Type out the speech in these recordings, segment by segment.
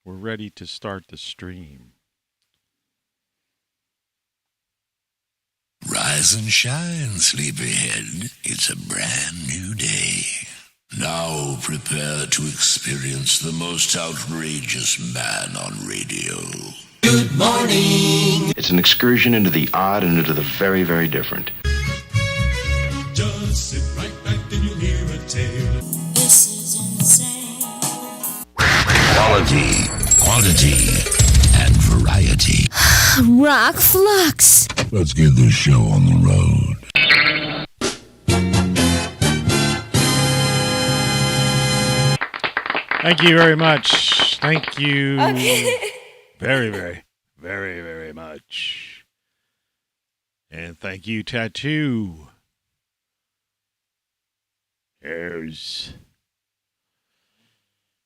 We're ready to start the stream. Rise and shine, sleepyhead. It's a brand new day. Now prepare to experience the most outrageous man on radio. Good morning. It's an excursion into the odd and into the very, very different. Just sit right back and you'll hear a tale. This is insane. Quality, quantity, and variety. ROCKFLUX. Let's get this show on the road. Thank you very much. Thank you Okay. very much. And thank you, Tattoo. Here's...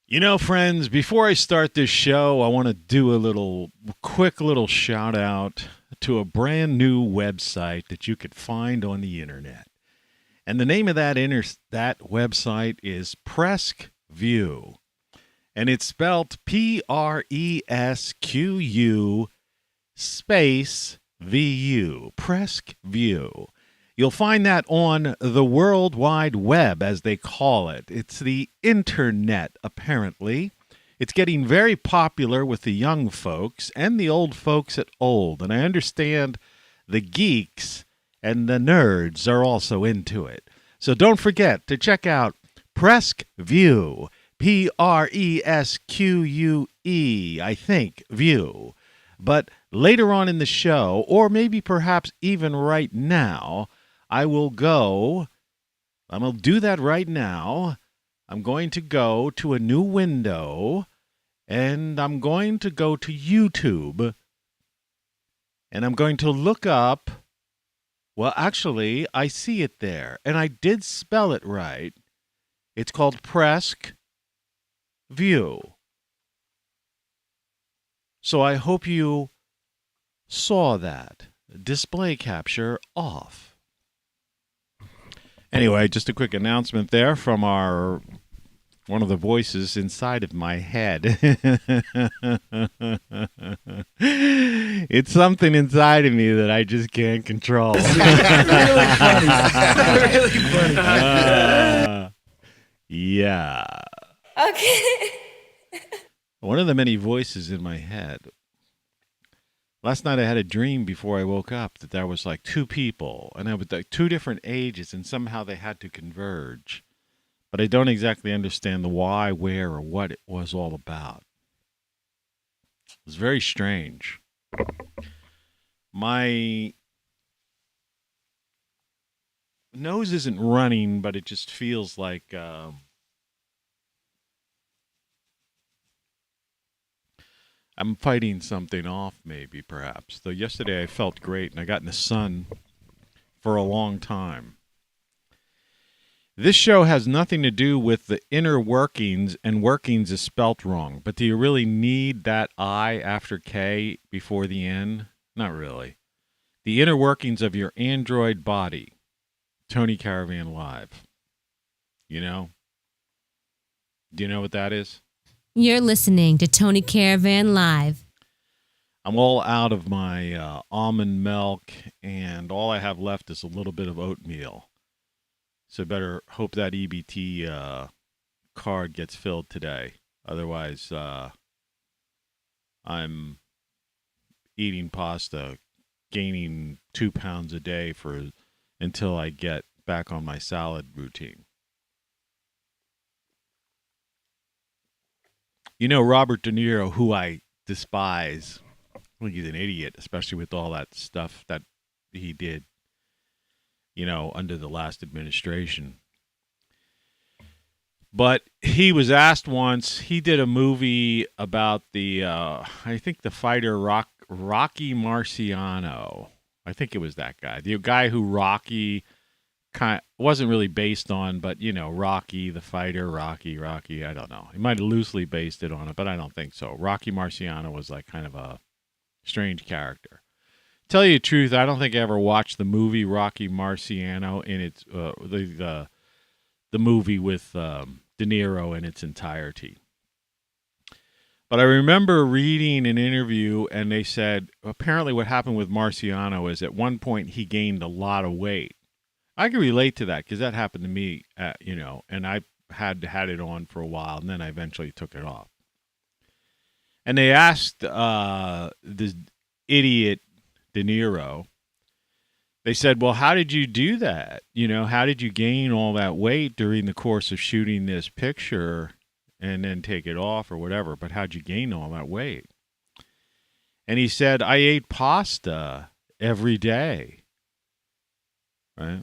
You know, friends, before I start this show, I want to do a quick little shout out to a brand new website that you could find on the internet. And the name of that website is Presque-View. And it's spelled Presque space VU, Presque-View. You'll find that on the World Wide Web, as they call it. It's the internet, apparently. It's getting very popular with the young folks and the old folks at old. And I understand the geeks and the nerds are also into it. So don't forget to check out Presque-View, Presque, I think, View. But later on in the show, or maybe perhaps even right now, I'm going to do that right now. I'm going to go to a new window, and I'm going to go to YouTube, and I'm going to look up, well, actually, I see it there, and I did spell it right. It's called Presque-View. So I hope you saw that. Display capture off. Anyway, just a quick announcement there from one of the voices inside of my head. It's something inside of me that I just can't control. Really funny. Yeah. Okay. One of the many voices in my head. Last night I had a dream before I woke up that there was like two people, and I was like two different ages, and somehow they had to converge. But I don't exactly understand the why, where, or what it was all about. It was very strange. My nose isn't running, but it just feels like... I'm fighting something off, maybe, perhaps. Though yesterday I felt great, and I got in the sun for a long time. This show has nothing to do with the inner workings, and workings is spelt wrong. But do you really need that I after K before the N? Not really. The inner workings of your android body. Tony Caravan Live. You know? Do you know what that is? You're listening to Tony Caravan Live. I'm all out of my almond milk, and all I have left is a little bit of oatmeal. So I better hope that EBT card gets filled today. Otherwise, I'm eating pasta, gaining 2 pounds a day until I get back on my salad routine. You know, Robert De Niro, who I despise. I think he's an idiot, especially with all that stuff that he did, under the last administration. But he was asked once, he did a movie about I think the fighter Rocky Marciano. I think it was that guy. The guy who Rocky wasn't really based on, but, Rocky, the fighter, Rocky, I don't know. He might have loosely based it on it, but I don't think so. Rocky Marciano was like kind of a strange character. Tell you the truth, I don't think I ever watched the movie Rocky Marciano in its, the movie with De Niro in its entirety. But I remember reading an interview, and they said apparently what happened with Marciano is at one point he gained a lot of weight. I can relate to that because that happened to me, and I had it on for a while, and then I eventually took it off. And they asked this idiot De Niro, they said, well, how did you do that? How did you gain all that weight during the course of shooting this picture and then take it off or whatever? But how'd you gain all that weight? And he said, I ate pasta every day. Right?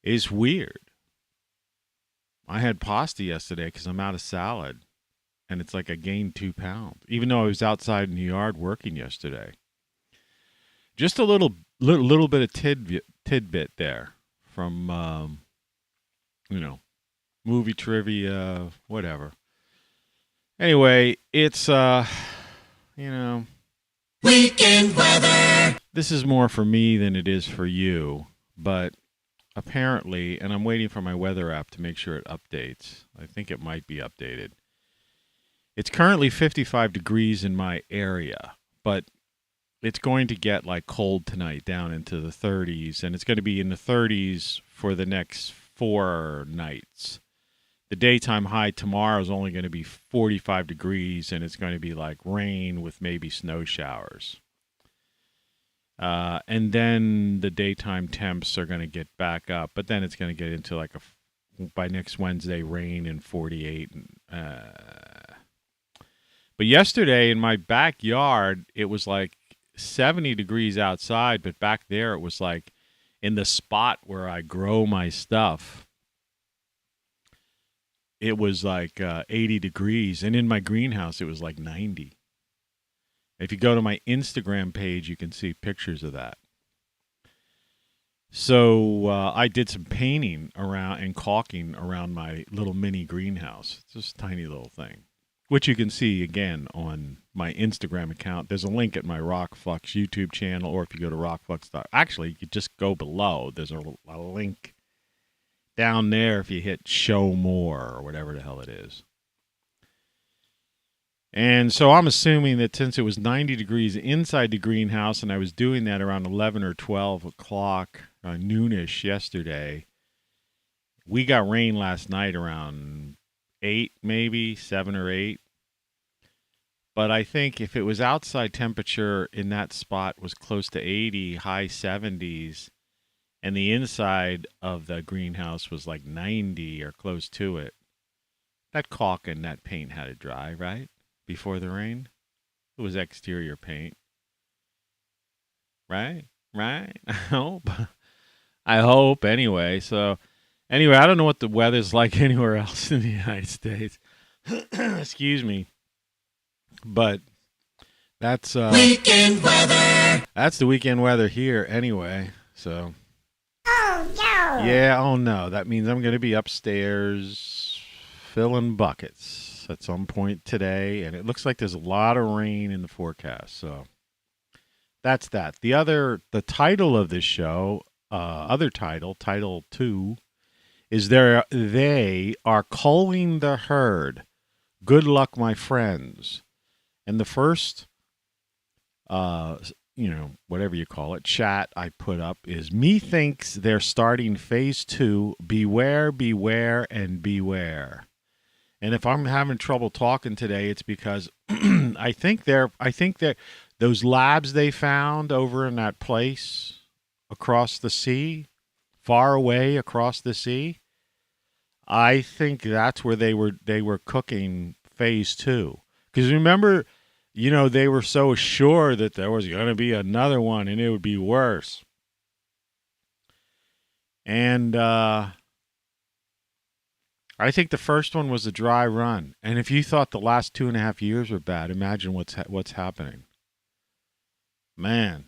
It's weird. I had pasta yesterday because I'm out of salad. And it's like I gained 2 pounds, even though I was outside in the yard working yesterday. Just a little bit of tidbit there from, movie trivia, whatever. Anyway, it's, Weekend weather. this is more for me than it is for you, but apparently, and I'm waiting for my weather app to make sure it updates. I think it might be updated. It's currently 55 degrees in my area, but it's going to get like cold tonight down into the 30s, and it's going to be in the 30s for the next 4 nights. The daytime high tomorrow is only going to be 45 degrees, and it's going to be like rain with maybe snow showers. And then the daytime temps are going to get back up, but then it's going to get into like by next Wednesday, rain and 48. But yesterday in my backyard, it was like 70 degrees outside, but back there it was like in the spot where I grow my stuff, it was like 80 degrees. And in my greenhouse, it was like 90. If you go to my Instagram page, you can see pictures of that. So I did some painting around and caulking around my little mini greenhouse. It's just a tiny little thing, which you can see again on my Instagram account. There's a link at my ROCKFLUX YouTube channel, or if you go to ROCKFLUX. Actually, you could just go below. There's a link down there if you hit show more or whatever the hell it is. And so I'm assuming that since it was 90 degrees inside the greenhouse, and I was doing that around 11 or 12 o'clock, noonish yesterday, we got rain last night around 8, maybe 7 or 8. But I think if it was outside temperature in that spot was close to 80, high 70s, and the inside of the greenhouse was like 90 or close to it, that caulk and that paint had to dry, right? Before the rain. It was exterior paint. Right? I hope anyway. So anyway, I don't know what the weather's like anywhere else in the United States. Excuse me. But that's Weekend weather. that's the weekend weather here anyway. So Oh no! yeah, oh no. That means I'm gonna be upstairs filling buckets at some point today, and it looks like there's a lot of rain in the forecast. So that's that. The title of this show, title 2, is they are culling the herd. Good luck, my friends. And the first, whatever you call it, chat I put up is methinks they're starting phase 2. Beware, beware, and beware. And if I'm having trouble talking today, it's because I think that those labs they found over in that place across the sea, far away across the sea, I think that's where they were cooking phase 2. Because remember, they were so sure that there was going to be another one and it would be worse. And I think the first one was a dry run. And if you thought the last 2.5 years were bad, imagine what's happening. Man.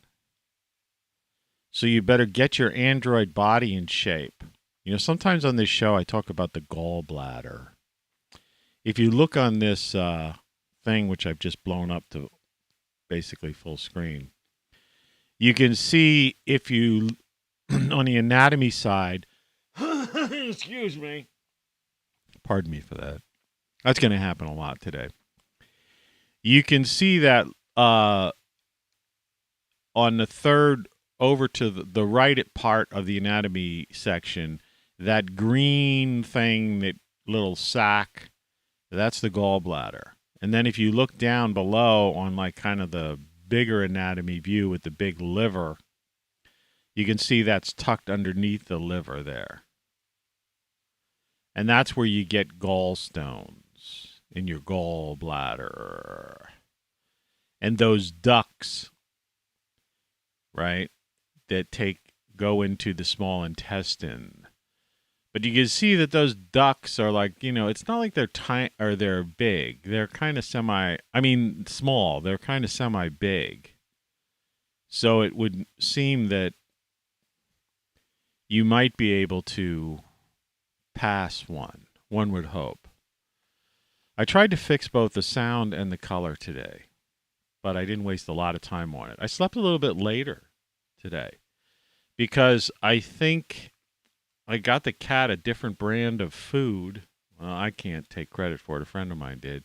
So you better get your android body in shape. Sometimes on this show I talk about the gallbladder. If you look on this thing, which I've just blown up to basically full screen, you can see if you, on the anatomy side, excuse me, pardon me for that. That's going to happen a lot today. You can see that on the third over to the right part of the anatomy section, that green thing, that little sac, that's the gallbladder. And then if you look down below on like kind of the bigger anatomy view with the big liver, you can see that's tucked underneath the liver there. And that's where you get gallstones in your gallbladder. And those ducts, right, that go into the small intestine. But you can see that those ducts are like, it's not like they're tiny or they're big. They're kind of small. They're kind of semi-big. So it would seem that you might be able to pass one would hope. I tried to fix both the sound and the color today, but I didn't waste a lot of time on it. I slept a little bit later today because I think I got the cat a different brand of food. Well, I can't take credit for it. A friend of mine did.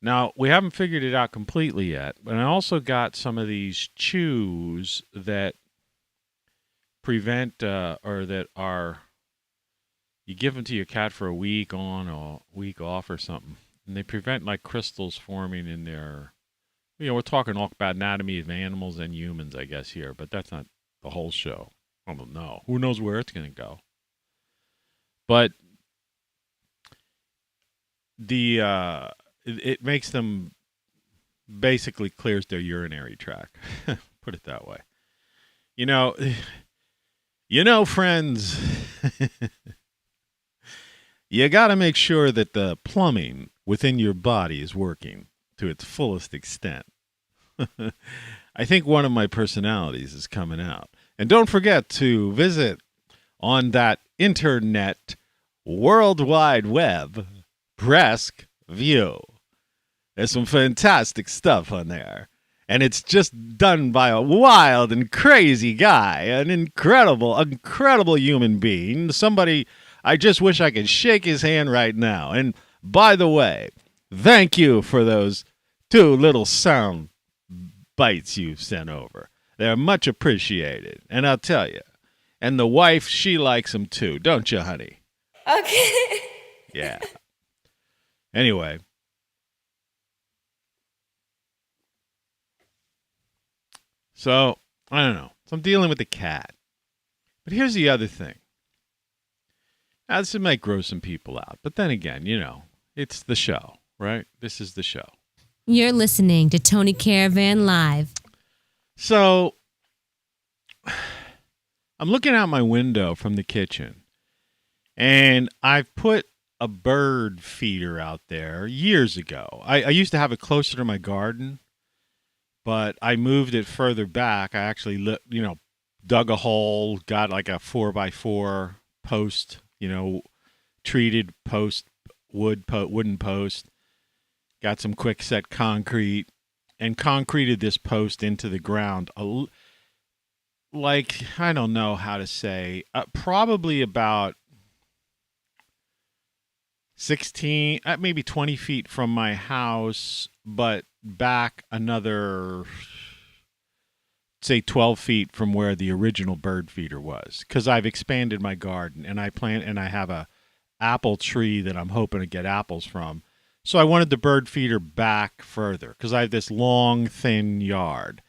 Now, we haven't figured it out completely yet, but I also got some of these chews that prevent or that are, you give them to your cat for a week on or a week off or something, and they prevent like crystals forming in their, we're talking all about anatomy of animals and humans, I guess, here, but that's not the whole show. I don't know. Who knows where it's going to go? But it makes them, basically clears their urinary tract. Put it that way. Friends, you got to make sure that the plumbing within your body is working to its fullest extent. I think one of my personalities is coming out. And don't forget to visit on that internet World Wide Web Bresk View. There's some fantastic stuff on there. And it's just done by a wild and crazy guy, an incredible human being. Somebody, I just wish I could shake his hand right now. And by the way, thank you for those 2 little sound bites you sent over. They're much appreciated. And I'll tell you, and the wife, she likes them too. Don't you, honey? Okay. Yeah. Anyway. So, I don't know. So I'm dealing with the cat. But here's the other thing. Now, this might gross some people out. But then again, it's the show, right? This is the show. You're listening to Tony Caravan Live. So, I'm looking out my window from the kitchen, and I've put a bird feeder out there years ago. I used to have it closer to my garden, but I moved it further back. I actually, dug a hole, got like a 4x4 post, treated post, wooden post, got some quick set concrete, and concreted this post into the ground. Like, I don't know how to say, probably about 16, maybe 20 feet from my house, but back another, say 12 feet from where the original bird feeder was. Because I've expanded my garden, and I have a apple tree that I'm hoping to get apples from. So I wanted the bird feeder back further because I have this long, thin yard.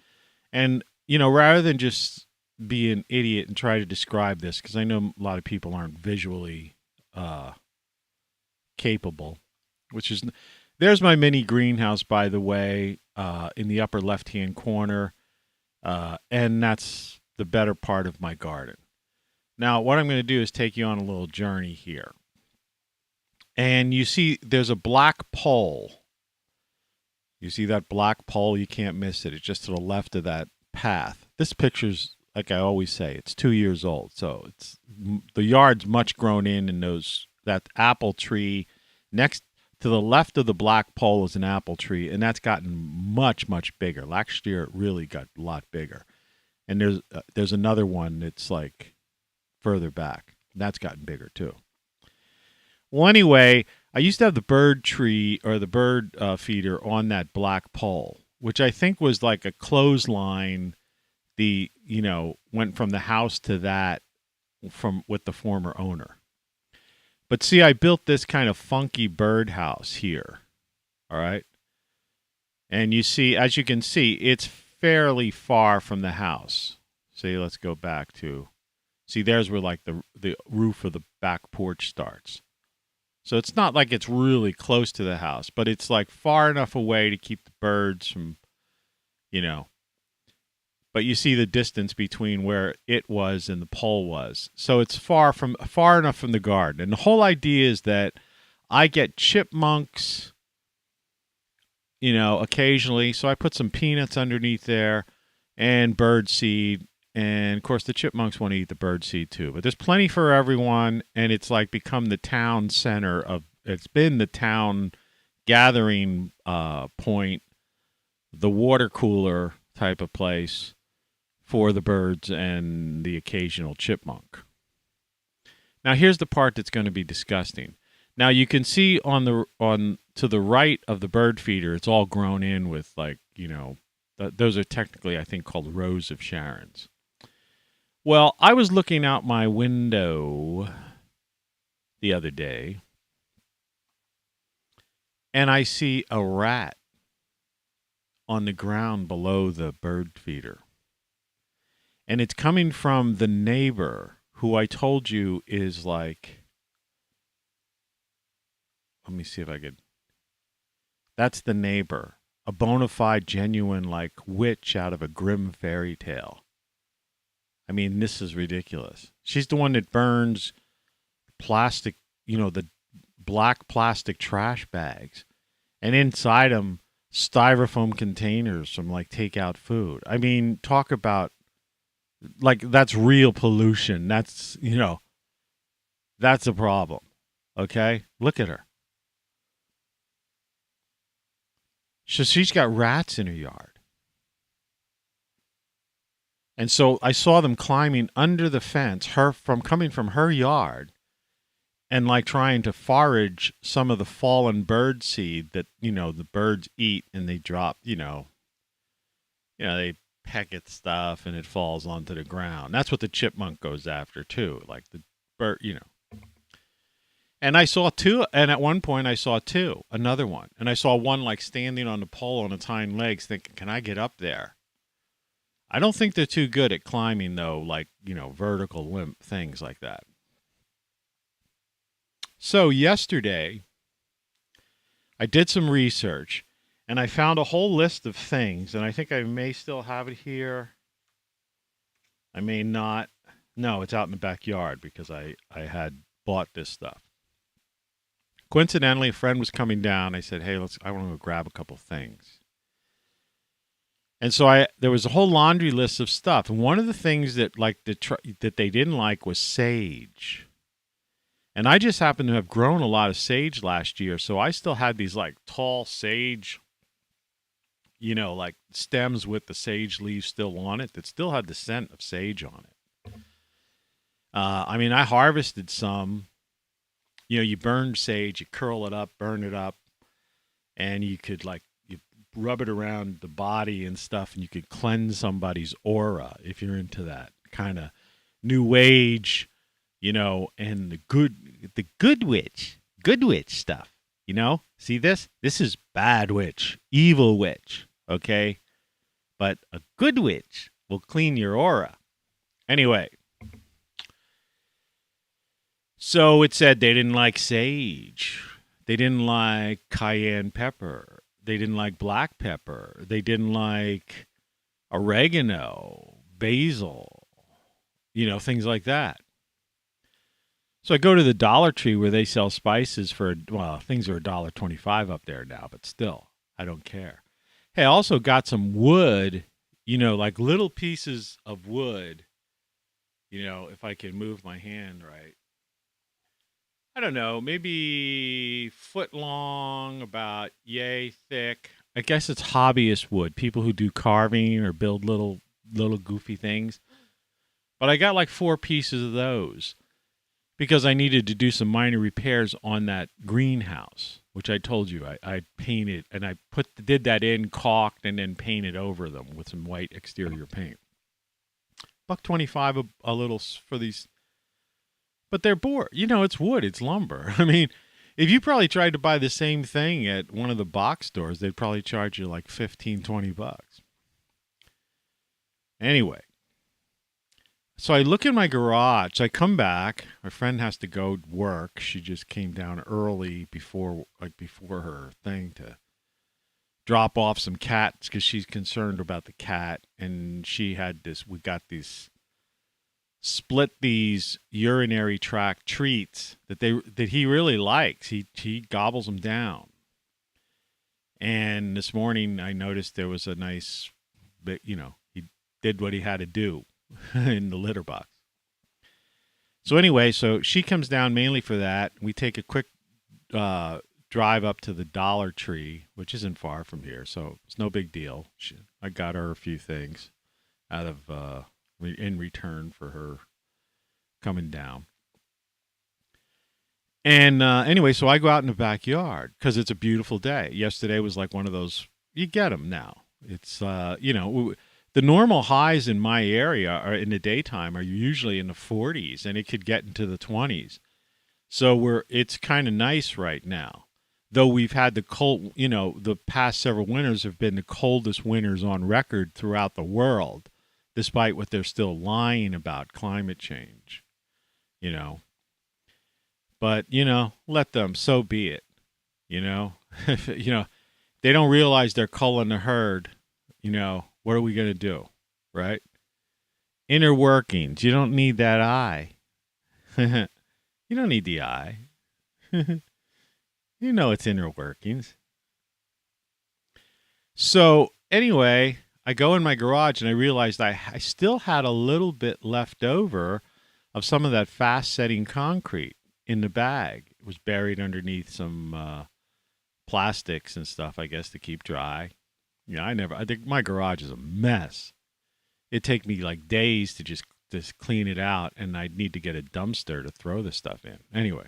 And, rather than just be an idiot and try to describe this, because I know a lot of people aren't visually capable, there's my mini greenhouse, by the way, in the upper left-hand corner, and that's the better part of my garden. Now, what I'm going to do is take you on a little journey here. And you see there's a black pole. You see that black pole? You can't miss it. It's just to the left of that path. This picture's, like I always say, it's 2 years old. So the yard's much grown in, and that apple tree next to the left of the black pole is an apple tree, and that's gotten much, much bigger. Last year it really got a lot bigger. And there's another one that's like further back. That's gotten bigger too. Well, anyway, I used to have the bird tree or the bird feeder on that black pole, which I think was like a clothesline. Went from the house to that from with the former owner. But see, I built this kind of funky birdhouse here. All right. And you see, as you can see, it's fairly far from the house. See, let's go back to, see, there's where like the roof of the back porch starts. So it's not like it's really close to the house, but it's like far enough away to keep the birds from, but you see the distance between where it was and the pole was. So it's far enough from the garden. And the whole idea is that I get chipmunks, occasionally. So I put some peanuts underneath there and bird seed. And of course the chipmunks want to eat the bird seed too. But there's plenty for everyone, and it's like become the town center it's been the town gathering point, the water cooler type of place for the birds and the occasional chipmunk. Now here's the part that's going to be disgusting. Now you can see on to the right of the bird feeder, it's all grown in with those are technically, I think, called rows of Sharons. Well, I was looking out my window the other day, and I see a rat on the ground below the bird feeder. And it's coming from the neighbor who I told you is like, let me see if I could. That's the neighbor, a bona fide, genuine, like witch out of a grim fairy tale. I mean, this is ridiculous. She's the one that burns plastic, the black plastic trash bags, and inside them, styrofoam containers from like takeout food. I mean, talk about like that's real pollution. That's that's a problem. Okay, look at her. So she's got rats in her yard. And so I saw them climbing under the fence, coming from her yard, and like trying to forage some of the fallen bird seed that, the birds eat, and they drop, they peck at stuff and it falls onto the ground. That's what the chipmunk goes after too, like the bird, And I saw two, and at one point I saw two, another one. And I saw one like standing on the pole on its hind legs thinking, can I get up there? I don't think they're too good at climbing, though, like, vertical limp things like that. So yesterday, I did some research, and I found a whole list of things, and I think I may still have it here. I may not. No, it's out in the backyard because I had bought this stuff. Coincidentally, a friend was coming down. I said, hey, I want to go grab a couple things. And so there was a whole laundry list of stuff. And one of the things that that they didn't like was sage. And I just happened to have grown a lot of sage last year. So I still had these like tall sage, like stems with the sage leaves still on it that still had the scent of sage on it. I harvested some. You burn sage, you curl it up, burn it up, and you could rub it around the body and stuff, and you could cleanse somebody's aura if you're into that kind of new age, and the good witch stuff, See this? This is bad witch, evil witch, okay? But a good witch will clean your aura. Anyway, so it said they didn't like sage. They didn't like cayenne pepper. They didn't like black pepper. They didn't like oregano, basil, things like that. So I go to the Dollar Tree where they sell spices for, things are $1.25 up there now, but still, I don't care. Hey, I also got some wood, like little pieces of wood, if I can move my hand right. I don't know, maybe foot long, about yay thick. I guess it's hobbyist wood, people who do carving or build little goofy things. But I got like 4 pieces of those. because I needed to do some minor repairs on that greenhouse, which I told you I painted, and I did that in, caulked, and then painted over them with some white exterior paint. $1.25 a little for these, but they're board. It's wood, it's lumber. I mean, if you probably tried to buy the same thing at one of the box stores, they'd probably charge you like $15-20. Anyway, so I look in my garage. I come back. My friend has to go work. She just came down early before her thing to drop off some cats because she's concerned about the cat. And we got these urinary tract treats that he really likes. He gobbles them down. And this morning I noticed there was a nice bit, he did what he had to do in the litter box. So anyway, so she comes down mainly for that. We take a quick drive up to the Dollar Tree, which isn't far from here, so it's no big deal. I got her a few things out of in return for her coming down. And anyway, so I go out in the backyard because it's a beautiful day. Yesterday was like one of those, you get them now. It's, the normal highs in my area are in the daytime are usually in the 40s, and it could get into the 20s. So it's kind of nice right now. Though we've had the cold, the past several winters have been the coldest winters on record throughout the world, despite what they're still lying about climate change, But, let them, so be it, If, they don't realize they're culling the herd, what are we going to do, right? Inner workings. You don't need that eye. You don't need the eye. It's inner workings. So anyway, I go in my garage and I realized I still had a little bit left over of some of that fast-setting concrete in the bag. It was buried underneath some plastics and stuff, I guess, to keep dry. I think my garage is a mess. It'd take me like days to just clean it out, and I'd need to get a dumpster to throw the stuff in. Anyway,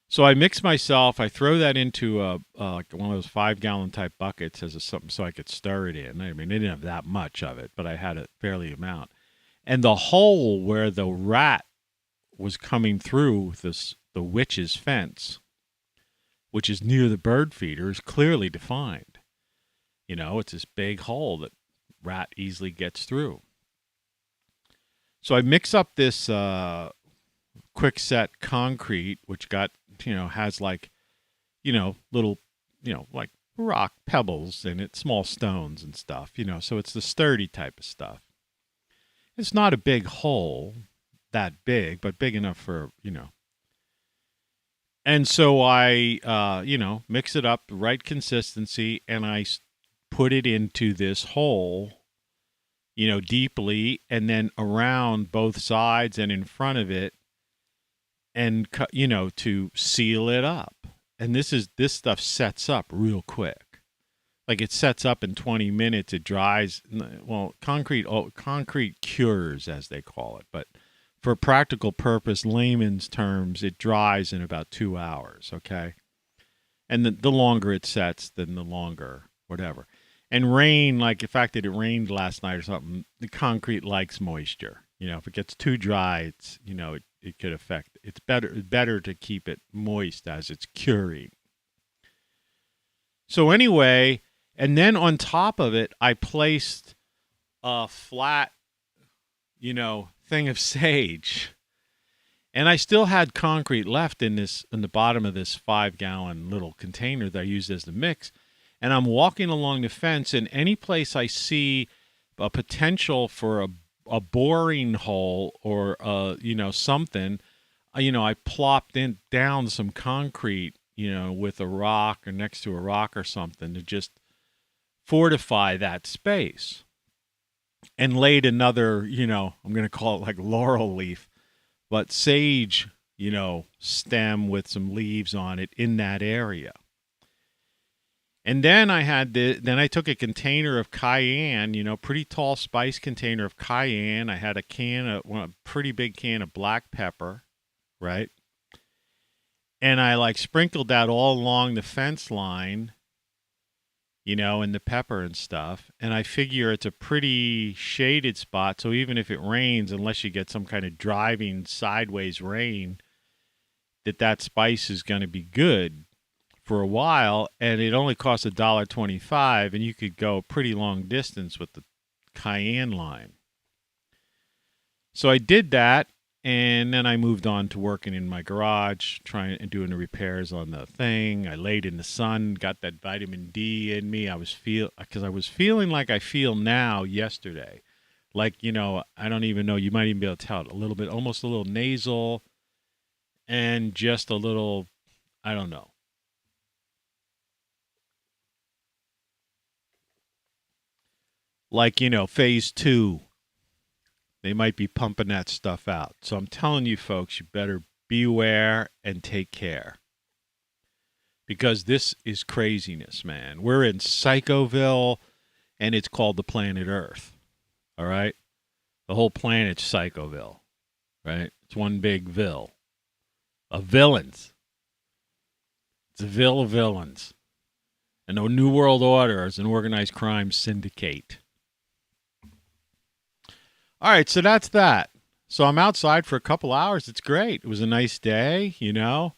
so I mix myself. I throw that into like one of those 5-gallon type buckets as something so I could stir it in. I mean, I didn't have that much of it, but I had a fairly amount. And the hole where the rat was coming through the witch's fence, which is near the bird feeder, is clearly defined. It's this big hole that rat easily gets through. So I mix up this quick set concrete, which has like, little, like rock pebbles in it, small stones and stuff, so it's the sturdy type of stuff. It's not a big hole, that big, but big enough for, And so I, mix it up, the right consistency, and I put it into this hole, deeply, and then around both sides and in front of it, and to seal it up. And this stuff sets up real quick. Like it sets up in 20 minutes. It dries. Well, concrete cures, as they call it, but for practical purpose, layman's terms, it dries in about 2 hours. Okay, and the longer it sets, then the longer whatever. And rain, like the fact that it rained last night or something, the concrete likes moisture. If it gets too dry, it's it could affect. It's better to keep it moist as it's curing. So anyway, and then on top of it, I placed a flat, thing of sage, and I still had concrete left in the bottom of this 5-gallon little container that I used as the mix. And I'm walking along the fence, and any place I see a potential for a boring hole or something, I plopped down some concrete, with a rock or next to a rock or something to just fortify that space. And laid another, I'm going to call it like laurel leaf, but sage, stem with some leaves on it in that area. And then I took a container of cayenne, pretty tall spice container of cayenne. I had a pretty big can of black pepper, right? And I like sprinkled that all along the fence line, and the pepper and stuff. And I figure it's a pretty shaded spot. So even if it rains, unless you get some kind of driving sideways rain, that spice is going to be good for a while. And it only costs $1.25, and you could go a pretty long distance with the cayenne lime. So I did that, and then I moved on to working in my garage, trying and doing the repairs on the thing. I laid in the sun, got that vitamin D in me. I was feeling like I feel now yesterday. Like, I don't even know, you might even be able to tell it a little bit, almost a little nasal, and just a little, I don't know. Like, phase 2. They might be pumping that stuff out. So I'm telling you, folks, you better beware and take care. Because this is craziness, man. We're in Psychoville, and it's called the planet Earth. All right? The whole planet's Psychoville. Right? It's one big ville of villains. It's a ville of villains. And the New World Order is an organized crime syndicate. All right, so that's that. So I'm outside for a couple hours. It's great. It was a nice day, I'm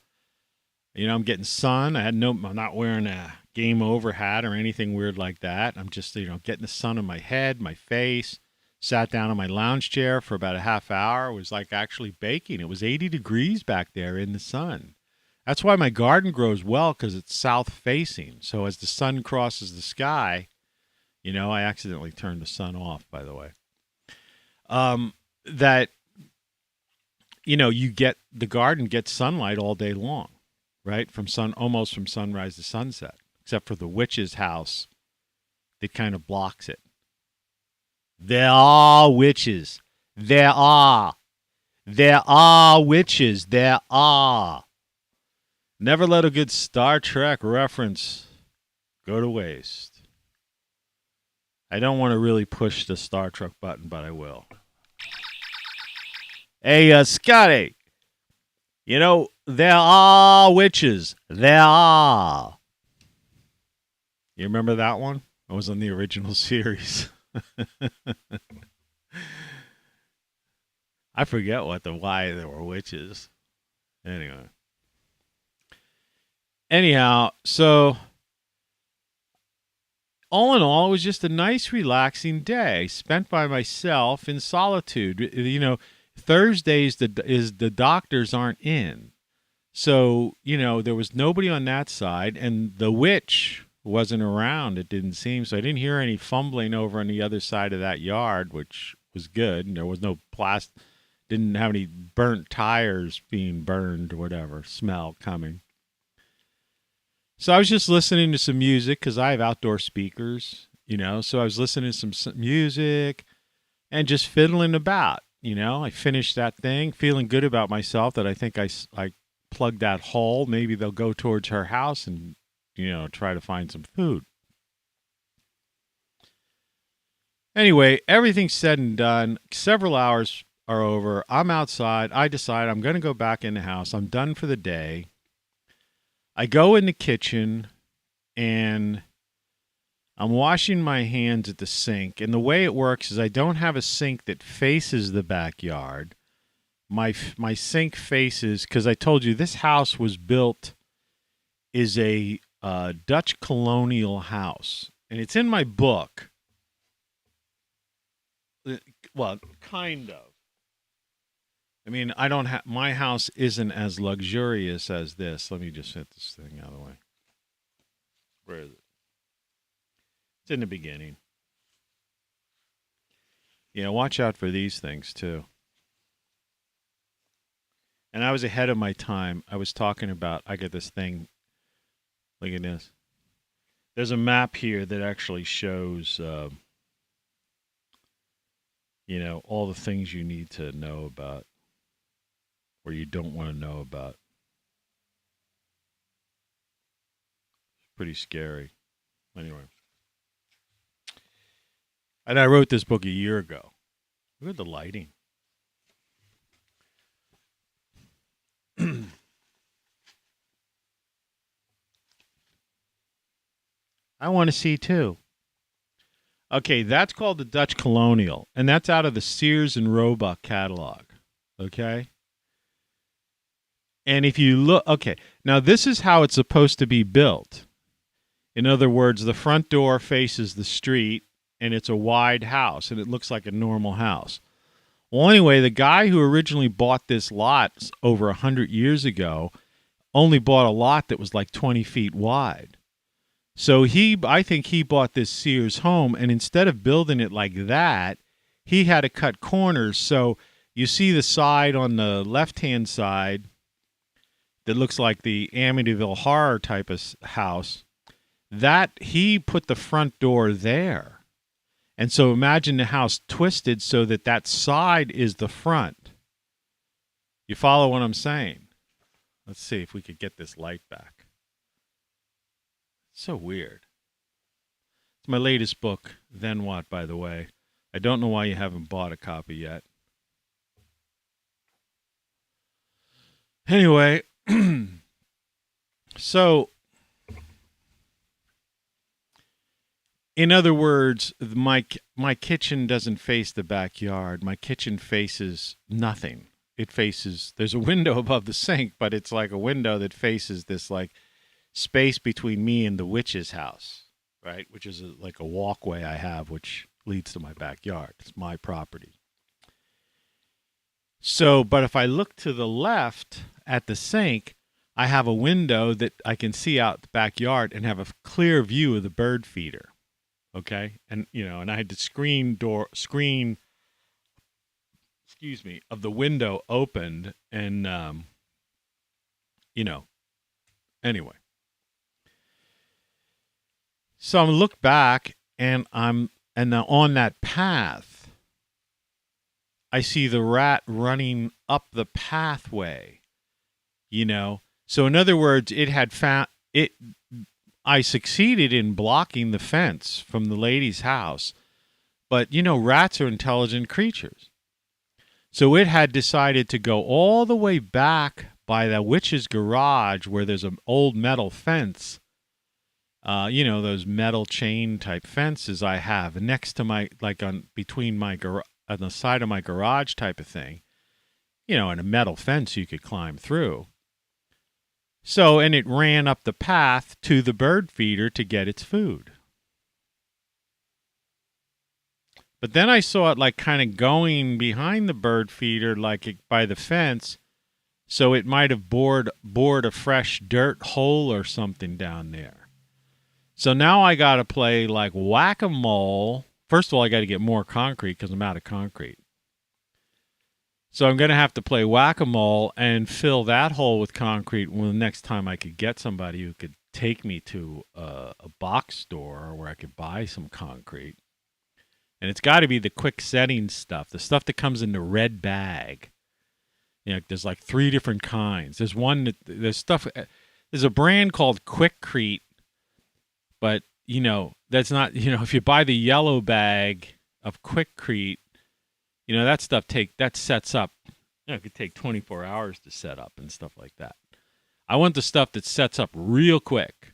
getting sun. I'm not wearing a game over hat or anything weird like that. I'm just, getting the sun on my head, my face. Sat down on my lounge chair for about a half hour. It was like actually baking. It was 80 degrees back there in the sun. That's why my garden grows well, because it's south facing. So as the sun crosses the sky, I accidentally turned the sun off, by the way. That, you get, the garden gets sunlight all day long, right? Almost from sunrise to sunset, except for the witch's house that kind of blocks it. There are witches. There are witches. There are. Never let a good Star Trek reference go to waste. I don't want to really push the Star Trek button, but I will. Hey, Scotty, there are witches. There are. You remember that one? It was on the original series. I forget why there were witches. Anyhow, so all in all, it was just a nice, relaxing day spent by myself in solitude. Thursdays the doctors aren't in. So, there was nobody on that side, and the witch wasn't around, it didn't seem. So I didn't hear any fumbling over on the other side of that yard, which was good. And there was no didn't have any burnt tires being burned or whatever, smell coming. So I was just listening to some music because I have outdoor speakers, so I was listening to some music and just fiddling about, I finished that thing, feeling good about myself that I think I plugged that hole. Maybe they'll go towards her house and, try to find some food. Anyway, everything's said and done. Several hours are over. I'm outside. I decide I'm going to go back in the house. I'm done for the day. I go in the kitchen, and I'm washing my hands at the sink. And the way it works is I don't have a sink that faces the backyard. My sink faces, because I told you this house was built, is a Dutch colonial house. And it's in my book. Well, kind of. I mean, I don't have, my house isn't as luxurious as this. Let me just hit this thing out of the way. Where is it? It's in the beginning. Watch out for these things too. And I was ahead of my time. I was talking about, I get this thing. Look at this. There's a map here that actually shows, all the things you need to know about or you don't want to know about. It's pretty scary. Anyway. And I wrote this book a year ago. Look at the lighting. I want to see too. Okay, that's called the Dutch Colonial, and that's out of the Sears and Roebuck catalog. Okay? And if you look, okay, now this is how it's supposed to be built. In other words, the front door faces the street, and it's a wide house, and it looks like a normal house. Well, anyway, the guy who originally bought this lot over 100 years ago only bought a lot that was like 20 feet wide. So I think he bought this Sears home, and instead of building it like that, he had to cut corners. So you see the side on the left-hand side that looks like the Amityville Horror type of house. That he put the front door there. And so imagine the house twisted so that that side is the front. You follow what I'm saying? Let's see if we could get this light back. So weird. It's my latest book, Then What, by the way. I don't know why you haven't bought a copy yet. Anyway, so, in other words, my kitchen doesn't face the backyard. My kitchen faces nothing. There's a window above the sink, but it's like a window that faces this like space between me and the witch's house, right? Which is like a walkway I have, which leads to my backyard. It's my property. So, but if I look to the left at the sink, I have a window that I can see out the backyard and have a clear view of the bird feeder. Okay? And, and I had the screen, of the window opened and, anyway. So I look back and on that path, I see the rat running up the pathway, So in other words, I succeeded in blocking the fence from the lady's house. But, rats are intelligent creatures. So it had decided to go all the way back by the witch's garage where there's an old metal fence. Those metal chain type fences I have next to my, like on the side of my garage type of thing, and a metal fence you could climb through. So, and it ran up the path to the bird feeder to get its food. But then I saw it like kind of going behind the bird feeder, like by the fence. So it might have bored a fresh dirt hole or something down there. So now I got to play like whack-a-mole. First of all, I got to get more concrete because I'm out of concrete. So I'm going to have to play whack-a-mole and fill that hole with concrete when the next time I could get somebody who could take me to a box store where I could buy some concrete. And it's got to be the quick setting stuff, the stuff that comes in the red bag. There's like 3 different kinds. There's a brand called Quickcrete. But, that's not, if you buy the yellow bag of Quickcrete, that stuff sets up, it could take 24 hours to set up and stuff like that. I want the stuff that sets up real quick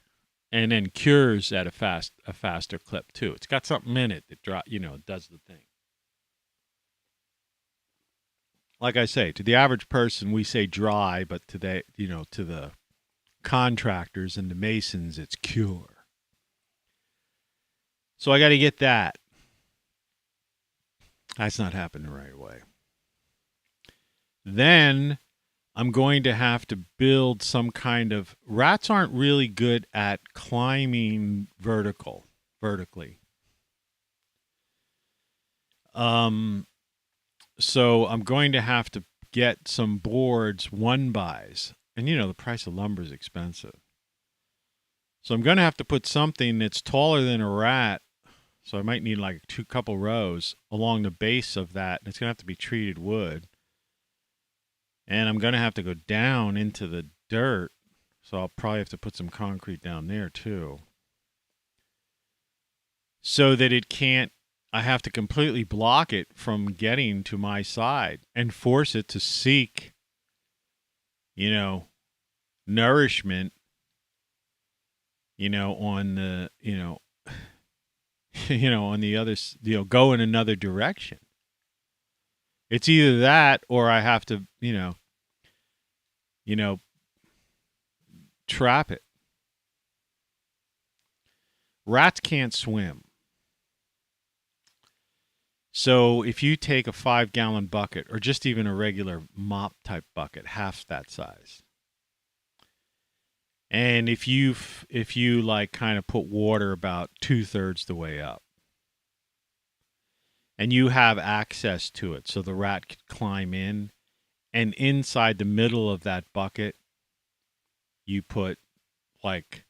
and then cures at a faster clip too. It's got something in it that does the thing. Like I say, to the average person, we say dry, but to the contractors and the masons, it's cure. So I got to get that. That's not happening right away. Then I'm going to have to build some kind of... Rats aren't really good at climbing vertically. So I'm going to have to get some boards 1-bys. And the price of lumber is expensive. So I'm going to have to put something that's taller than a rat. So I might need like couple rows along the base of that. It's going to have to be treated wood. And I'm going to have to go down into the dirt. So I'll probably have to put some concrete down there too. So that I have to completely block it from getting to my side and force it to seek, nourishment, on the, on the other, go in another direction. It's either that or I have to, trap it. Rats can't swim. So if you take a 5-gallon bucket or just even a regular mop type bucket, half that size, and if you like kind of put water about 2/3 the way up, and you have access to it, so the rat could climb in, and inside the middle of that bucket, you put like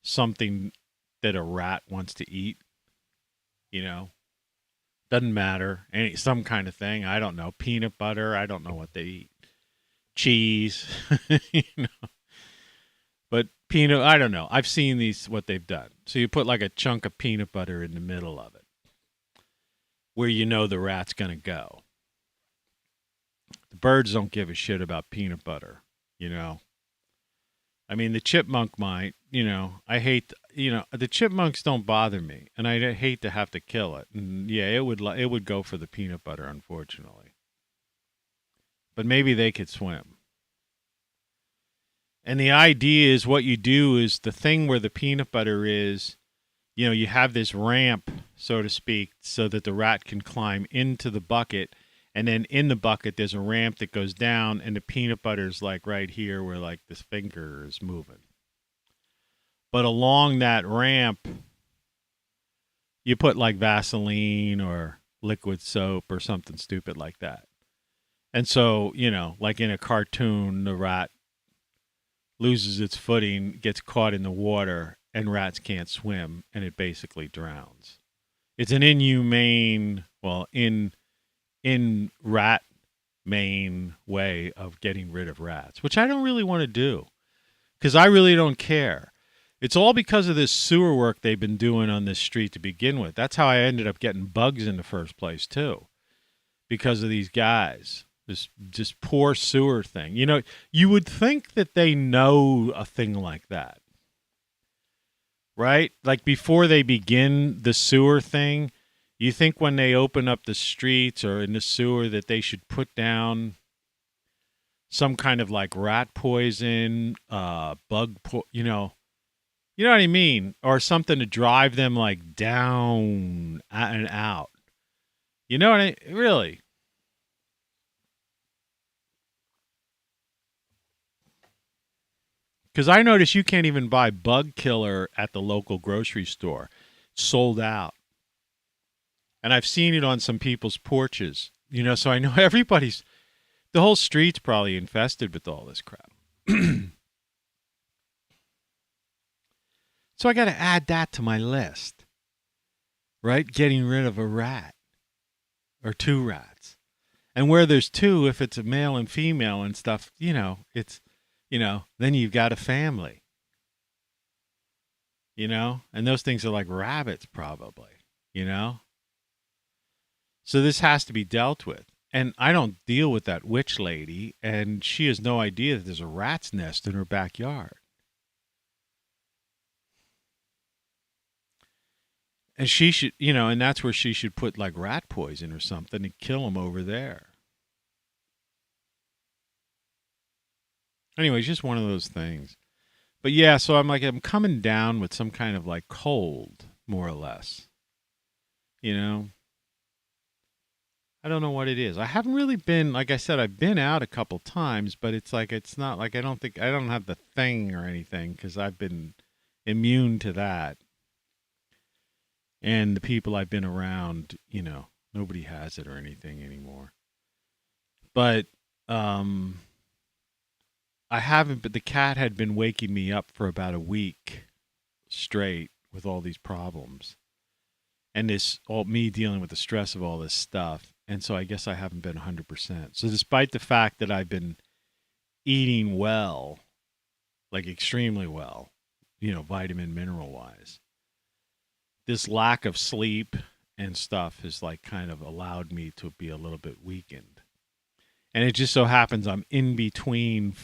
something that a rat wants to eat, doesn't matter, some kind of thing. I don't know, peanut butter. I don't know what they eat. Cheese, But I don't know. I've seen what they've done. So you put like a chunk of peanut butter in the middle of it, where the rat's gonna go. The birds don't give a shit about peanut butter, I mean, the chipmunk might, I hate, the chipmunks don't bother me, and I hate to have to kill it. And yeah, it would go for the peanut butter, unfortunately. But maybe they could swim. And the idea is what you do is the thing where the peanut butter is, you have this ramp, so to speak, so that the rat can climb into the bucket. And then in the bucket, there's a ramp that goes down, and the peanut butter's like right here where like this finger is moving. But along that ramp, you put like Vaseline or liquid soap or something stupid like that. And so, like in a cartoon, the rat loses its footing, gets caught in the water, and rats can't swim, and it basically drowns. It's an inhumane, in rat main way of getting rid of rats, which I don't really want to do because I really don't care. It's all because of this sewer work they've been doing on this street to begin with. That's how I ended up getting bugs in the first place too, because of these guys. This just poor sewer thing. You would think that they know a thing like that, right? Like before they begin the sewer thing, you think when they open up the streets or in the sewer that they should put down some kind of like rat poison, you know what I mean? Or something to drive them like down and out. You know what really? Because I notice you can't even buy bug killer at the local grocery store. It's sold out. And I've seen it on some people's porches, so I know the whole street's probably infested with all this crap. So I got to add that to my list, right? Getting rid of a rat or 2 rats. And where there's 2, if it's a male and female and stuff, it's, then you've got a family, and those things are like rabbits probably, So this has to be dealt with. And I don't deal with that witch lady, and she has no idea that there's a rat's nest in her backyard. And she should, and that's where she should put like rat poison or something and kill them over there. Anyway, it's just one of those things. But yeah, so I'm coming down with some kind of like cold, more or less. I don't know what it is. I haven't really been, like I said, I've been out a couple times, but it's not like I don't have the thing or anything because I've been immune to that. And the people I've been around, nobody has it or anything anymore. But I haven't, but the cat had been waking me up for about a week straight with all these problems. And me dealing with the stress of all this stuff. And so I guess I haven't been 100%. So despite the fact that I've been eating well, like extremely well, vitamin, mineral wise, this lack of sleep and stuff has like kind of allowed me to be a little bit weakened. And it just so happens I'm in between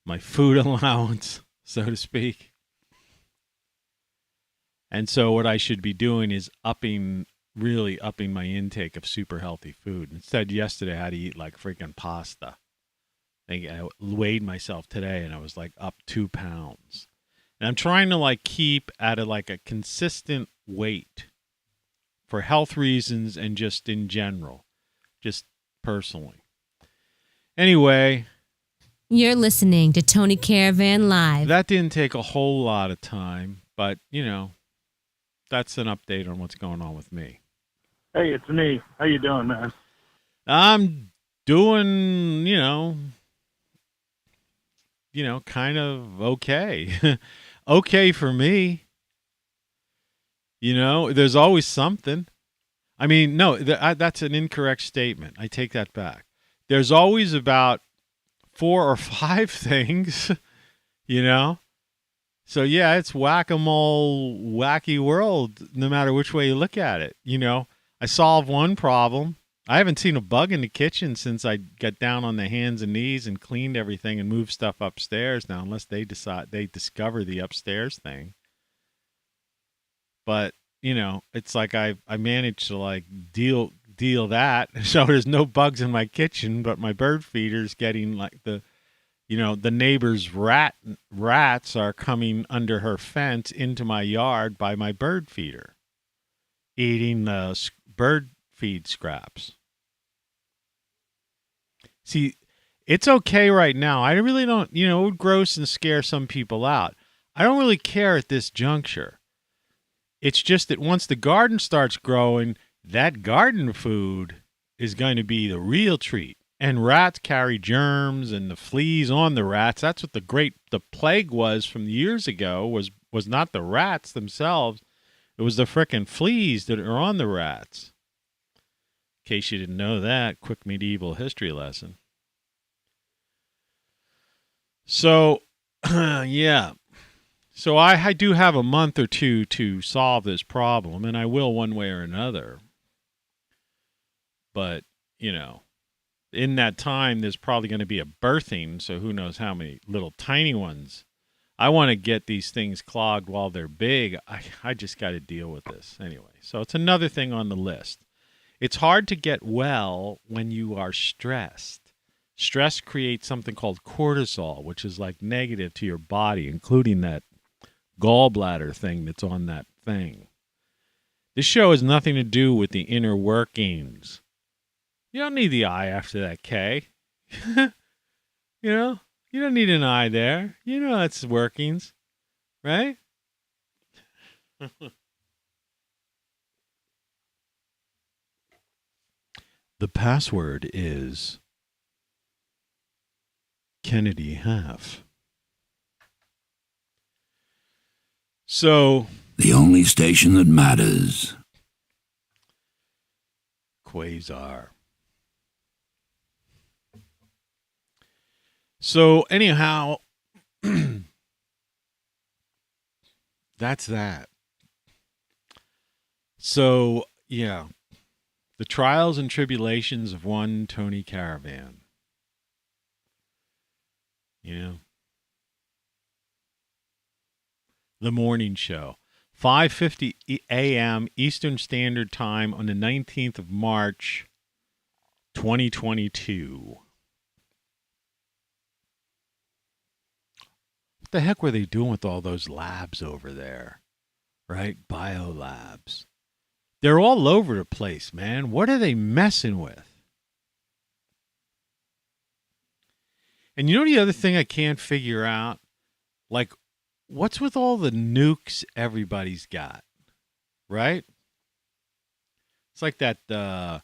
my food allowance, so to speak. And so what I should be doing is really upping my intake of super healthy food. Instead, yesterday I had to eat like freaking pasta. I weighed myself today and I was like up 2 pounds. And I'm trying to like keep at a consistent weight for health reasons and just in general, just personally. Anyway, You're listening to Tony Caravan Live. that didn't take a whole lot of time, but that's an update on what's going on with me. Hey, it's me. How you doing, man? I'm doing, kind of okay. Okay for me. There's always something. I mean, no, that's an incorrect statement. I take that back. There's always about 4 or 5 things, So, yeah, it's whack-a-mole, wacky world, no matter which way you look at it. I solved one problem. I haven't seen a bug in the kitchen since I got down on the hands and knees and cleaned everything and moved stuff upstairs now, unless they discover the upstairs thing. But, it's like I managed to like deal that. So there's no bugs in my kitchen, but my bird feeder's getting like the neighbor's rats are coming under her fence into my yard by my bird feeder, eating the bird feed scraps. See, it's okay right now. I really don't, it would gross and scare some people out. I don't really care at this juncture. It's just that once the garden starts growing, that garden food is going to be the real treat. And rats carry germs and the fleas on the rats. That's what the plague was from years ago, was not the rats themselves. It was the frickin' fleas that are on the rats. In case you didn't know that, quick medieval history lesson. So, yeah. So I do have a month or two to solve this problem, and I will one way or another. But, in that time, there's probably going to be a birthing, so who knows how many little tiny ones. I want to get these things clogged while they're big. I just got to deal with this anyway. So it's another thing on the list. It's hard to get well when you are stressed. Stress creates something called cortisol, which is like negative to your body, including that gallbladder thing that's on that thing. This show has nothing to do with the inner workings. You don't need the I after that K. You don't need an I there. That's workings, right? The password is Kennedy half. So, The only station that matters. Quasar. So, anyhow, that's that. So, yeah. The trials and tribulations of one Tony Caravan. The morning show. 5:50 a.m. Eastern Standard Time on the 19th of March, 2022. What the heck were they doing with all those labs over there? Right? Biolabs. They're all over the place, man. What are they messing with? And the other thing I can't figure out? Like, what's with all the nukes everybody's got? Right? It's like that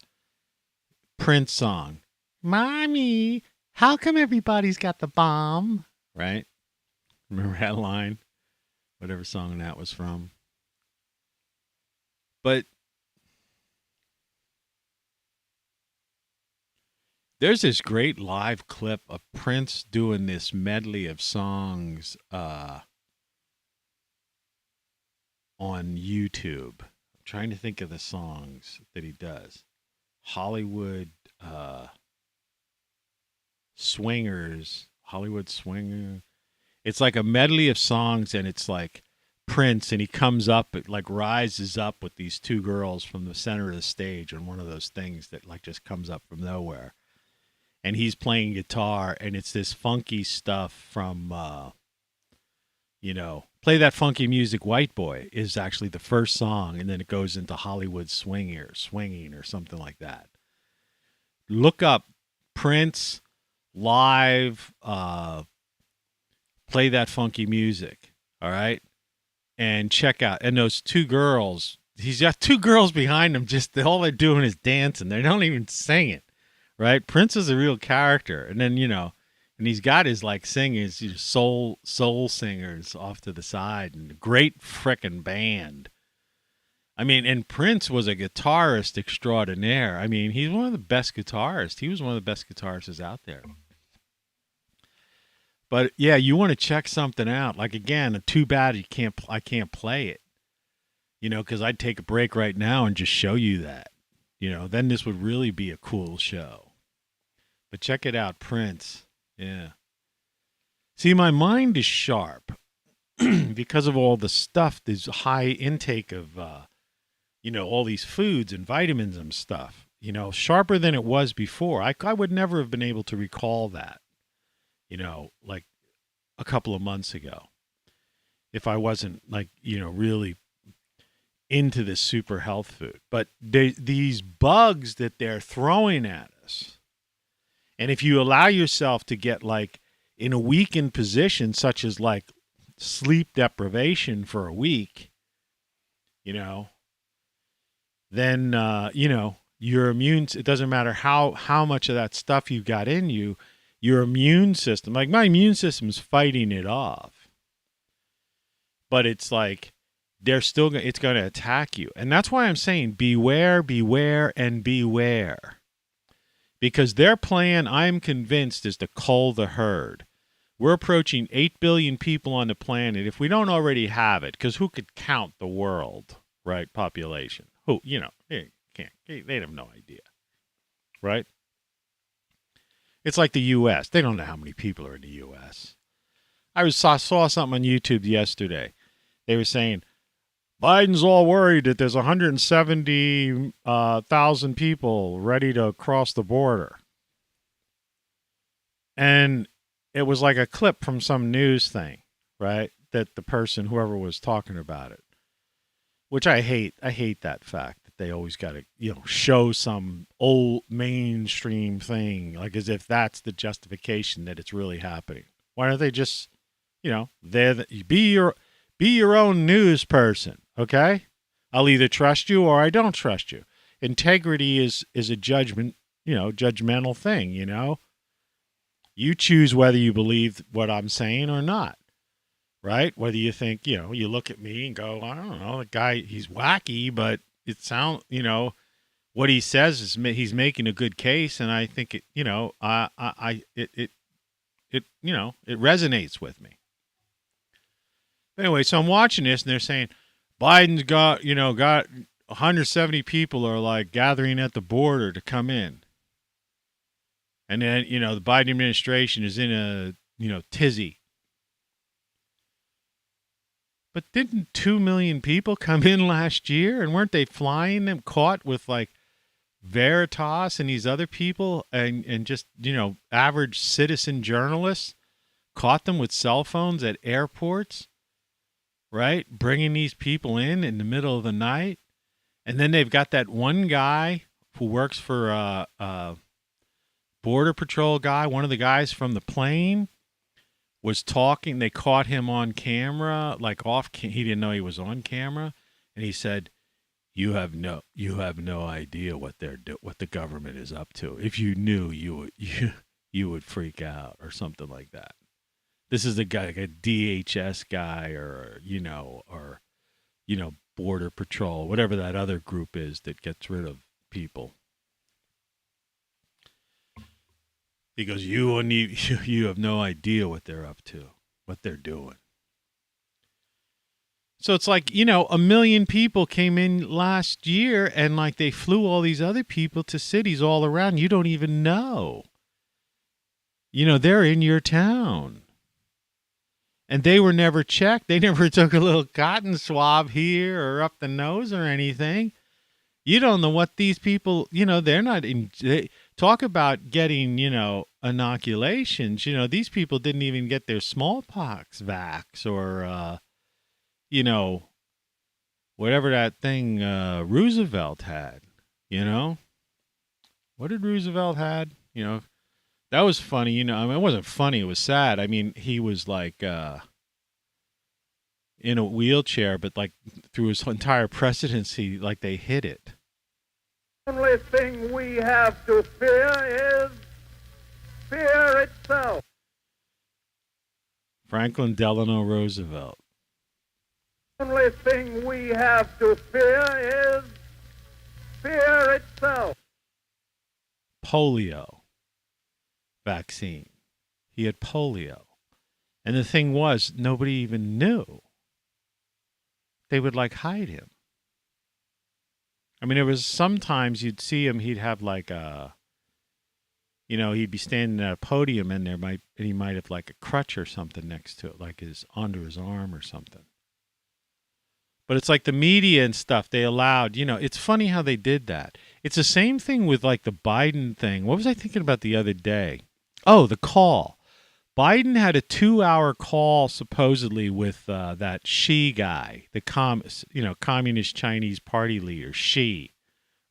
Prince song. Mommy, how come everybody's got the bomb? Right? Remember that line? Whatever song that was from. But there's this great live clip of Prince doing this medley of songs on YouTube. I'm trying to think of the songs that he does. Hollywood Swingers, Hollywood Swinger. It's like a medley of songs, and it's like Prince, and he comes up, it like rises up with these two girls from the center of the stage on one of those things that like just comes up from nowhere. And he's playing guitar, and it's this funky stuff from, Play That Funky Music, White Boy is actually the first song, and then it goes into Hollywood Swinging or something like that. Look up Prince live, Play That Funky Music, all right? And check out, and those two girls, he's got two girls behind him, just all they're doing is dancing. They don't even sing it. Right, Prince is a real character, and then and he's got his like singers, soul singers off to the side, and a great frickin' band. I mean, and Prince was a guitarist extraordinaire. I mean, he's one of the best guitarists. He was one of the best guitarists out there. But yeah, you want to check something out. Like again, too bad I can't play it. Because I'd take a break right now and just show you that. Then this would really be a cool show. But check it out, Prince. Yeah. See, my mind is sharp because of all the stuff. There's a high intake of, all these foods and vitamins and stuff. Sharper than it was before. I would never have been able to recall that, like a couple of months ago, if I wasn't like, really into this super health food. But these bugs that they're throwing at us. And if you allow yourself to get like in a weakened position, such as like sleep deprivation for a week, then, your immune, it doesn't matter how much of that stuff you've got in you, your immune system, like my immune system's fighting it off. But it's like, it's going to attack you. And that's why I'm saying beware, and beware. Because their plan, I'm convinced, is to cull the herd. We're approaching 8 billion people on the planet. If we don't already have it, because who could count the world, right, population? Who, they can't. They have no idea, right? It's like the U.S. They don't know how many people are in the U.S. I saw something on YouTube yesterday. They were saying, Biden's all worried that there's 170,000 people ready to cross the border. And it was like a clip from some news thing, right? That the person, whoever was talking about it, which I hate that fact that they always got to, show some old mainstream thing, like as if that's the justification that it's really happening. Why don't they just, be your own news person? Okay, I'll either trust you or I don't trust you. Integrity is a judgment, judgmental thing. You choose whether you believe what I'm saying or not, right? Whether you think, you look at me and go, I don't know, the guy, he's wacky, but it sounds, what he says is he's making a good case, and I think it, it resonates with me. Anyway, so I'm watching this, and they're saying Biden's got 170 people are like gathering at the border to come in. And then, the Biden administration is in a, tizzy. But didn't 2 million people come in last year? And weren't they flying them caught with like Veritas and these other people and just, average citizen journalists caught them with cell phones at airports? Right? Bringing these people in the middle of the night. And then they've got that one guy who works for Border Patrol guy. One of the guys from the plane was talking. They caught him on camera, like he didn't know he was on camera. And he said, you have no idea what the government is up to. If you knew, you would freak out or something like that. This is a guy, like a DHS guy or Border Patrol, whatever that other group is that gets rid of people. He goes, you have no idea what they're up to, what they're doing. So it's like, 1 million people came in last year and like they flew all these other people to cities all around. You don't even know. they're in your town. And they were never checked. They never took a little cotton swab here or up the nose or anything. You don't know what these people, they're not in. Talk about getting, inoculations. These people didn't even get their smallpox vax or, whatever that thing Roosevelt had, What did Roosevelt had? That was funny. It wasn't funny. It was sad. I mean, he was like in a wheelchair, but like through his entire presidency, like they hid it. The only thing we have to fear is fear itself. Franklin Delano Roosevelt. The only thing we have to fear is fear itself. Polio vaccine. He had polio. And the thing was, nobody even knew. They would like hide him. I mean, it was sometimes you'd see him, he'd have like a, he'd be standing at a podium and he might have like a crutch or something next to it, like under his arm or something. But it's like the media and stuff, they allowed, it's funny how they did that. It's the same thing with like the Biden thing. What was I thinking about the other day? Oh, the call. Biden had a 2-hour call supposedly with that Xi guy, the communist Chinese party leader, Xi,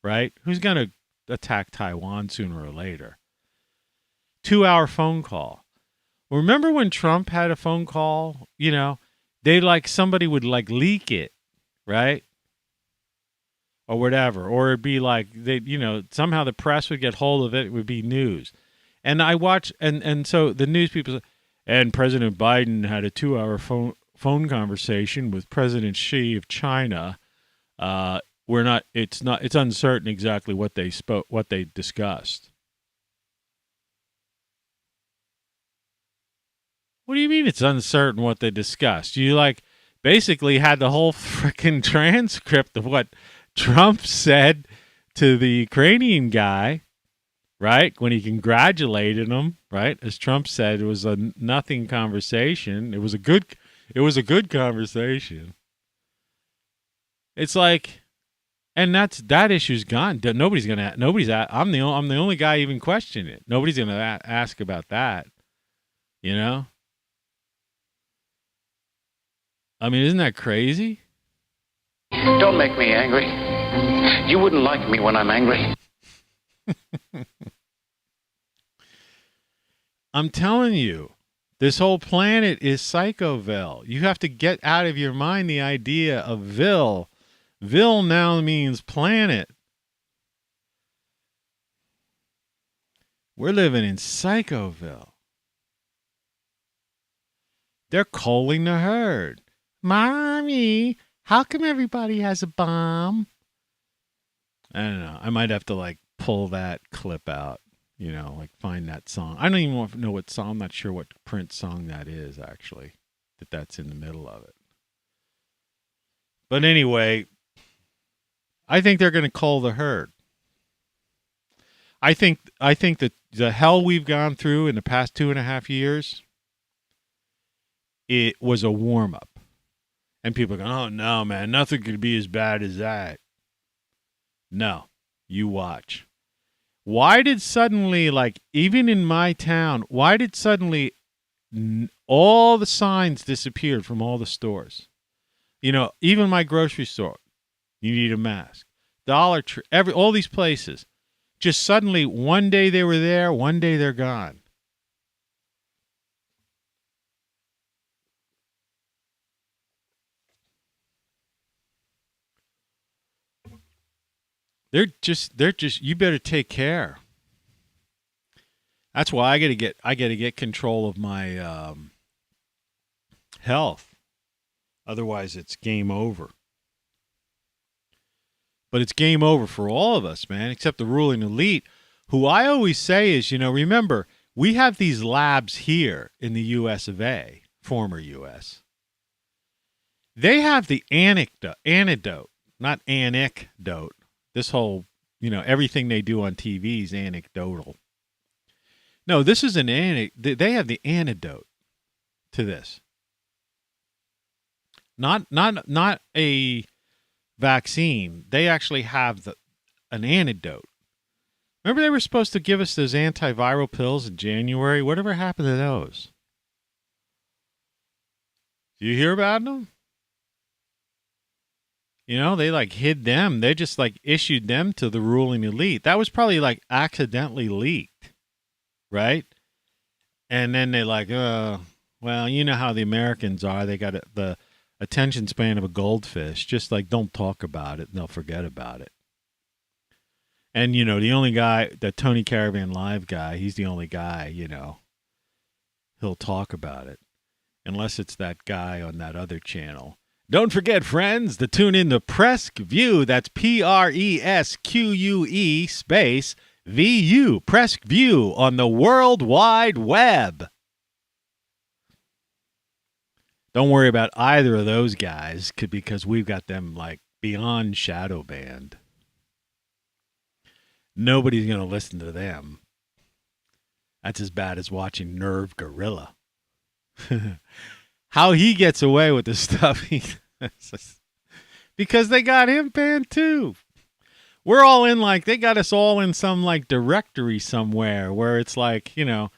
right? Who's going to attack Taiwan sooner or later. 2-hour phone call. Remember when Trump had a phone call? Somebody would like leak it, right? Or whatever. Or it'd be like, somehow the press would get hold of it. It would be news. And I watch, and so the news people say, and President Biden had a 2-hour phone conversation with President Xi of China. It's uncertain exactly what they discussed. What do you mean it's uncertain what they discussed? You basically had the whole freaking transcript of what Trump said to the Ukrainian guy. Right? When he congratulated him, right? As Trump said, it was a nothing conversation. It was a good conversation. It's like, and that issue's gone. I'm the only guy even questioning it. Nobody's gonna ask about that. I mean, isn't that crazy? Don't make me angry. You wouldn't like me when I'm angry. I'm telling you, this whole planet is Psychoville. You have to get out of your mind the idea of Ville. Ville now means planet. We're living in Psychoville. They're culling the herd. Mommy, how come everybody has a bomb? I don't know. I might have to pull that clip out. Find that song. I don't even know what song. I'm not sure what Prince song that is, actually, that's in the middle of it. But anyway, I think they're going to cull the herd. I think that the hell we've gone through in the past 2.5 years, it was a warm-up. And people are going, oh, no, man, nothing could be as bad as that. No, you watch. Why did suddenly, even in my town, why did suddenly all the signs disappeared from all the stores? Even my grocery store, you need a mask. Dollar Tree, all these places. Just suddenly, one day they were there, one day they're gone. They're just, you better take care. That's why I got to get control of my health. Otherwise, it's game over. But it's game over for all of us, man, except the ruling elite, who I always say is, remember, we have these labs here in the U.S. of A., former U.S. They have the antidote, not anecdote. This whole, everything they do on TV is anecdotal. No, this is they have the antidote to this. Not a vaccine. They actually have an antidote. Remember they were supposed to give us those antiviral pills in January? Whatever happened to those? Do you hear about them? You know, they like hid them. They just like issued them to the ruling elite. That was probably like accidentally leaked, right? And then they like, well, you know how the Americans are. They got the attention span of a goldfish. Just like, don't talk about it and they'll forget about it. And, you know, the only guy, the Tony Caravan Live guy, he's the only guy, you know, he'll talk about it. Unless it's that guy on that other channel. Don't forget, friends, to tune in to Presque View. That's PRESQUE space VU, Presque View on the World Wide Web. Don't worry about either of those guys because we've got them like beyond shadow banned. Nobody's going to listen to them. That's as bad as watching Nerve Gorilla. How he gets away with this stuff because they got him banned too. We're all in like, they got us all in some like directory somewhere where it's like, you know,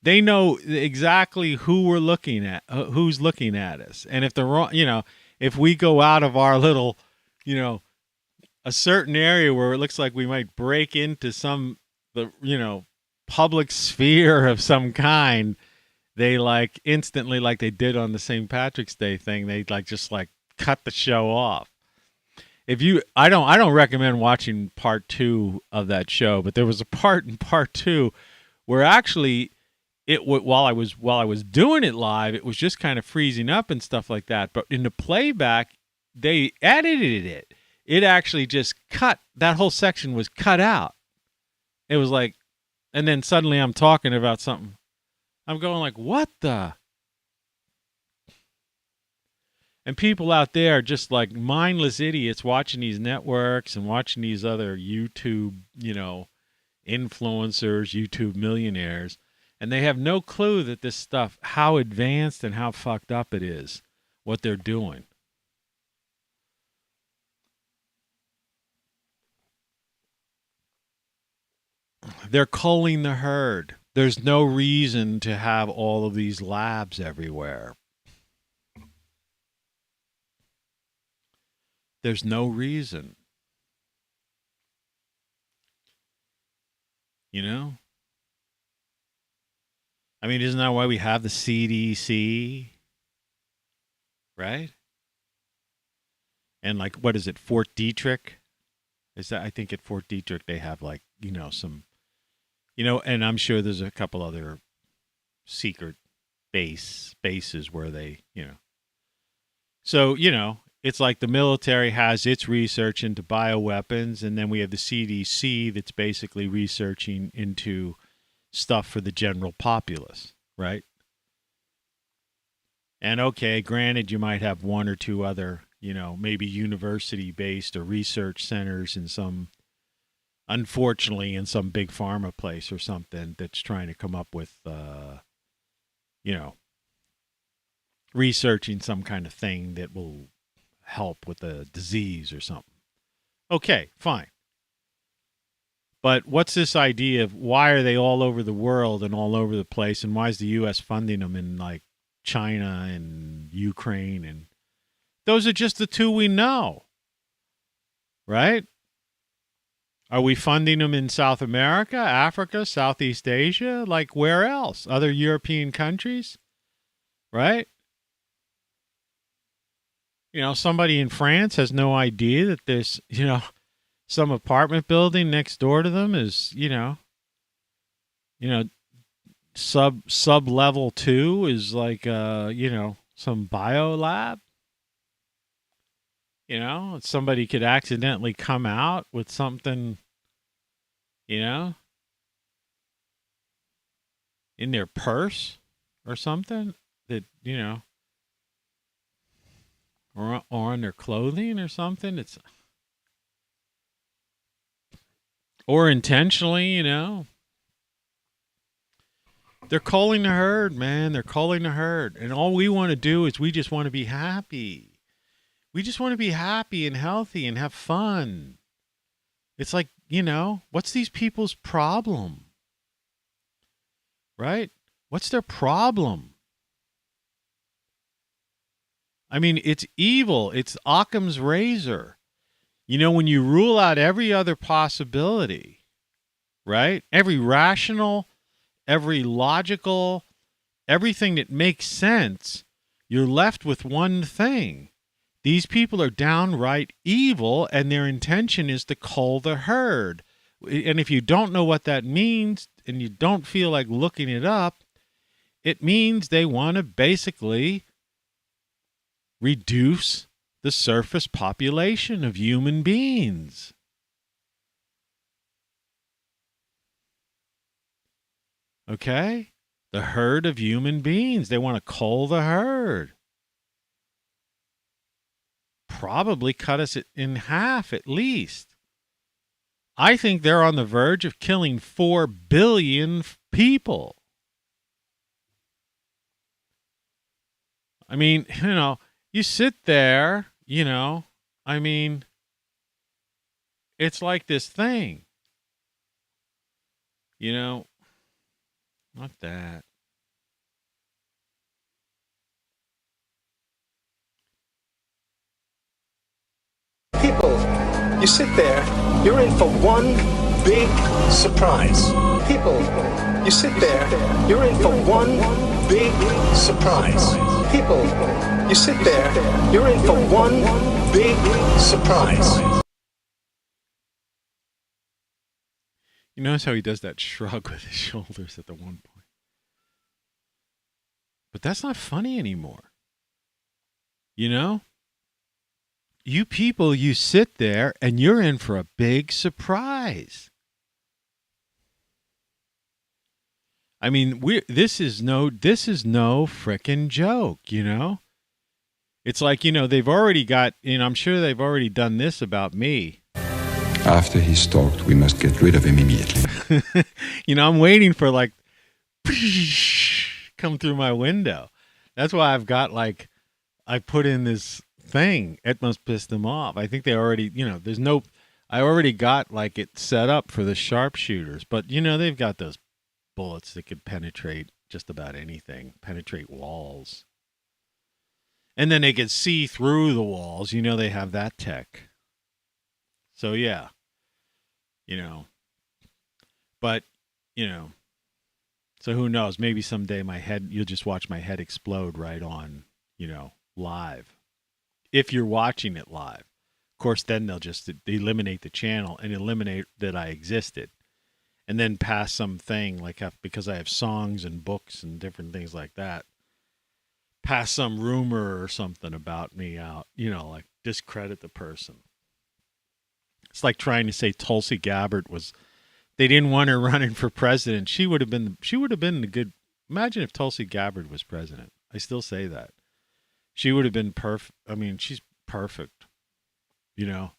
they know exactly who we're looking at, who's looking at us. And if the wrong, you know, if we go out of our little, you know, a certain area where it looks like we might break into you know, public sphere of some kind, they like instantly, like they did on the St. Patrick's Day thing, they like just like cut the show off. I don't recommend watching part 2 of that show, but there was a part in part 2 where actually while I was doing it live, it was just kind of freezing up and stuff like that. But in the playback, they edited it. It actually just cut. That whole section was cut out. It was like, and then suddenly I'm talking about something. I'm going like, what the? And people out there are just like mindless idiots watching these networks and watching these other YouTube, you know, influencers, YouTube millionaires. And they have no clue that this stuff, how advanced and how fucked up it is, what they're doing. They're culling the herd. There's no reason to have all of these labs everywhere. There's no reason. You know? I mean, isn't that why we have the CDC? Right? And like, what is it, Fort Detrick? I think at Fort Detrick they have like, you know, some, you know, and I'm sure there's a couple other secret bases where they, you know. So, you know, it's like the military has its research into bioweapons, and then we have the CDC that's basically researching into stuff for the general populace, right? And okay, granted, you might have one or two other, you know, maybe university-based or research centers in some, unfortunately, in some big pharma place or something that's trying to come up with, you know, researching some kind of thing that will help with a disease or something. Okay, fine. But what's this idea of why are they all over the world and all over the place, and why is the U.S. funding them in like China and Ukraine? And those are just the two we know, right? Are we funding them in South America, Africa, Southeast Asia? Like where else? Other European countries, right? You know, somebody in France has no idea that there's, you know, some apartment building next door to them is, you know, sub level 2 is like, you know, some bio lab. You know, somebody could accidentally come out with something, you know, in their purse or something that, you know, or on their clothing or something. It's, or intentionally, you know. They're culling the herd, man. They're culling the herd. And all we want to do is we just want to be happy. We just want to be happy and healthy and have fun. It's like, what's these people's problem? Right? What's their problem? I mean, it's evil. It's Occam's razor. When you rule out every other possibility, right? Every rational, every logical, everything that makes sense, you're left with one thing. These people are downright evil, and their intention is to cull the herd. And if you don't know what that means, and you don't feel like looking it up, it means they want to basically reduce the surface population of human beings. Okay? The herd of human beings. They want to cull the herd. Probably cut us in half at least. I think they're on the verge of killing 4 billion people. I mean, you sit there, I mean, it's like this thing, not that. People, you sit there, you're in for one big surprise. People, you sit there, you're in for one big surprise. People, you sit there, you're in for one big surprise. You notice how he does that shrug with his shoulders at the one point. But that's not funny anymore. You people, you sit there and you're in for a big surprise. I mean, this is no frickin' joke, It's like, they've already got, I'm sure they've already done this about me. After he's stalked, we must get rid of him immediately. I'm waiting for come through my window. That's why I've got I put in this thing. It must piss them off. I think they already, I already got it set up for the sharpshooters, but they've got those bullets that could penetrate just about anything, penetrate walls. And then they could see through the walls. They have that tech. So, yeah. But, so who knows? Maybe someday you'll just watch my head explode right on, live. If you're watching it live. Of course, then they'll just eliminate the channel and eliminate that I existed. And then pass something because I have songs and books and different things like that. Pass some rumor or something about me out, discredit the person. It's like trying to say Tulsi Gabbard they didn't want her running for president. She would have been the good. Imagine if Tulsi Gabbard was president. I still say that. She would have been perfect. I mean, she's perfect. The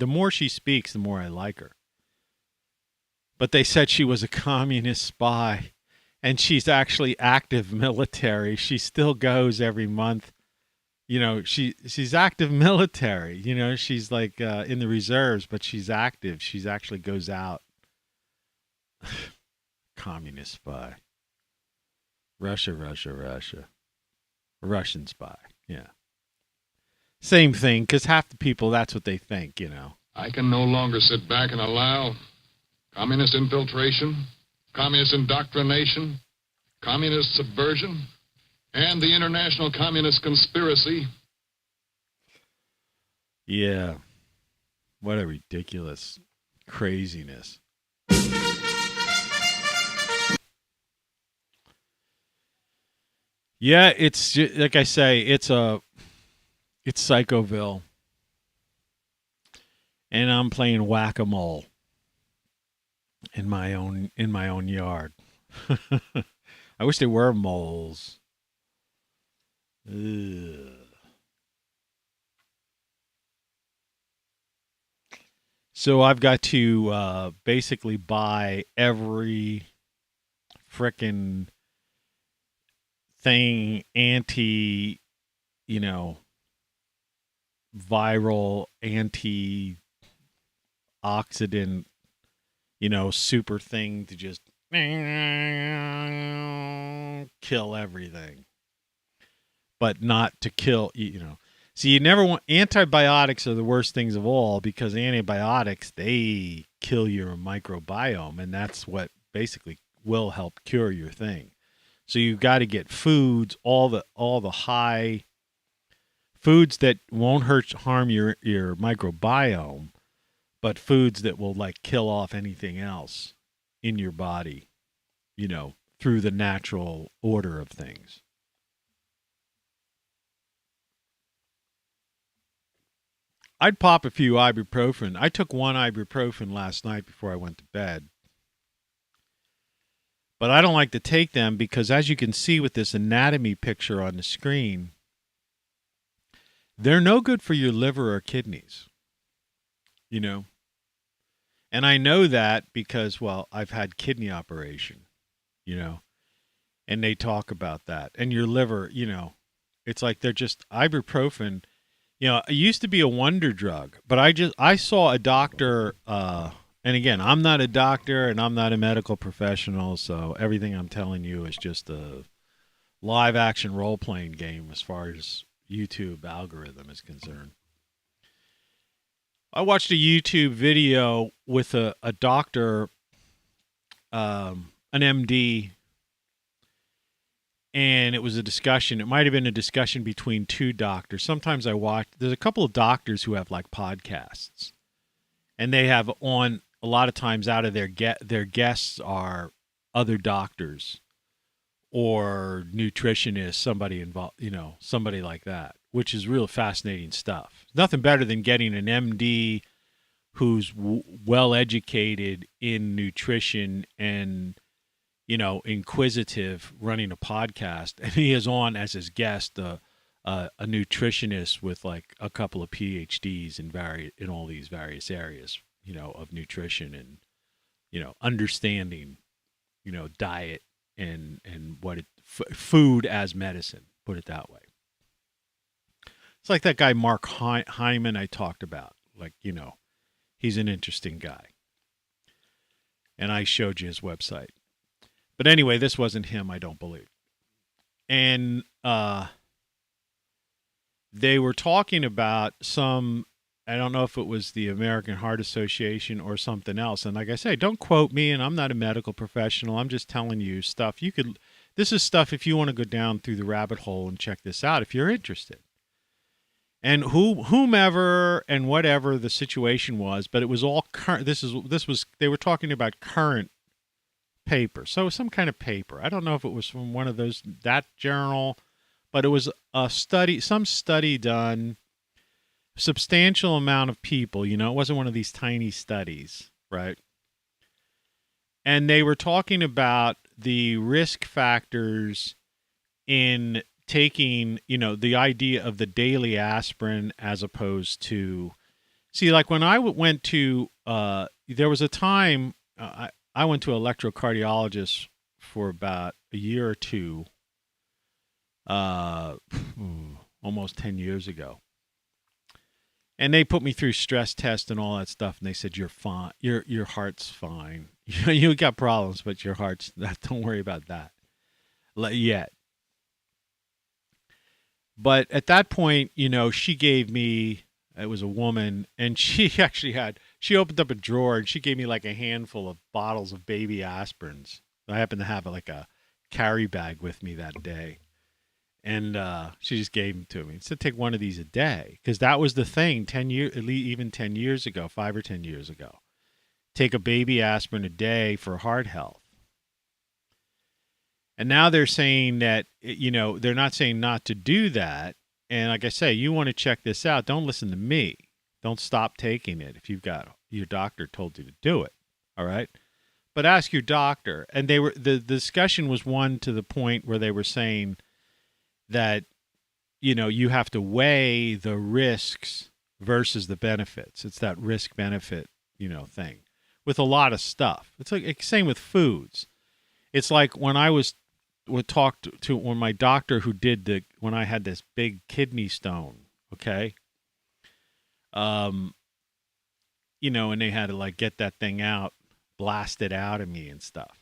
more she speaks, the more I like her. But they said she was a communist spy, and she's actually active military. She still goes every month. She's active military. She's in the reserves, but she's active. She's actually goes out. Communist spy. Russia. Russian spy. Yeah. Same thing, because half the people, that's what they think, I can no longer sit back and allow communist infiltration, communist indoctrination, communist subversion, and the international communist conspiracy. Yeah. What a ridiculous craziness. Yeah, it's like I say, it's Psychoville. And I'm playing whack-a-mole in my own yard. I wish there were moles. Ugh. So I've got to basically buy every frickin' thing, viral, antioxidant, super thing to just kill everything, but not to kill. So you never want. Antibiotics are the worst things of all, because antibiotics, they kill your microbiome, and that's what basically will help cure your thing. So you've got to get foods, all the high foods that won't harm your microbiome, but foods that will like kill off anything else in your body, through the natural order of things. I'd pop a few ibuprofen. I took one ibuprofen last night before I went to bed. But I don't like to take them because, as you can see with this anatomy picture on the screen, they're no good for your liver or kidneys. And I know that because, well, I've had kidney operation, and they talk about that. And your liver, it's like they're just ibuprofen. It used to be a wonder drug, but I saw a doctor, and again, I'm not a doctor and I'm not a medical professional, so everything I'm telling you is just a live action role playing game as far as YouTube algorithm is concerned. I watched a YouTube video with a doctor, an MD, and it was a discussion. It might have been a discussion between two doctors. Sometimes there's a couple of doctors who have like podcasts, and they have on a lot of times out of their guests are other doctors or nutritionists, somebody involved, somebody like that, which is real fascinating stuff. Nothing better than getting an MD who's well educated in nutrition and inquisitive, running a podcast, and he is on as his guest a nutritionist with like a couple of PhDs in all these various areas, of nutrition and understanding, diet and what food as medicine, put it that way. It's like that guy Mark Hyman I talked about, like he's an interesting guy, and I showed you his website. But anyway, this wasn't him, I don't believe. And they were talking about I don't know if it was the American Heart Association or something else. And like I say, don't quote me, and I'm not a medical professional. I'm just telling you stuff. This is stuff if you want to go down through the rabbit hole and check this out if you're interested. And whomever and whatever the situation was, but it was all current. They were talking about current paper. So some kind of paper. I don't know if it was from one of that journal, but it was some study done, substantial amount of people, it wasn't one of these tiny studies, right? And they were talking about the risk factors in taking, the idea of the daily aspirin as opposed to, like when I went to, there was a time, I went to an electrocardiologist for about a year or two, almost 10 years ago. And they put me through stress tests and all that stuff, and they said, you're fine. Your heart's fine. You got problems, but your heart's, don't worry about that yet. But at that point, she gave me, it was a woman, and she opened up a drawer and she gave me like a handful of bottles of baby aspirins. I happened to have like a carry bag with me that day. And she just gave them to me. She said, take one of these a day. Because that was the thing 10 years ago, 5 or 10 years ago. Take a baby aspirin a day for heart health. And now they're saying that, they're not saying not to do that. And like I say, you want to check this out, don't listen to me. Don't stop taking it if you've got your doctor told you to do it. All right? But ask your doctor. And the discussion was one to the point where they were saying that, you have to weigh the risks versus the benefits. It's that risk benefit, thing with a lot of stuff. It's like same with foods. It's like when I would talk to when my doctor who did when I had this big kidney stone, okay? And they had to like get that thing out, blast it out of me and stuff.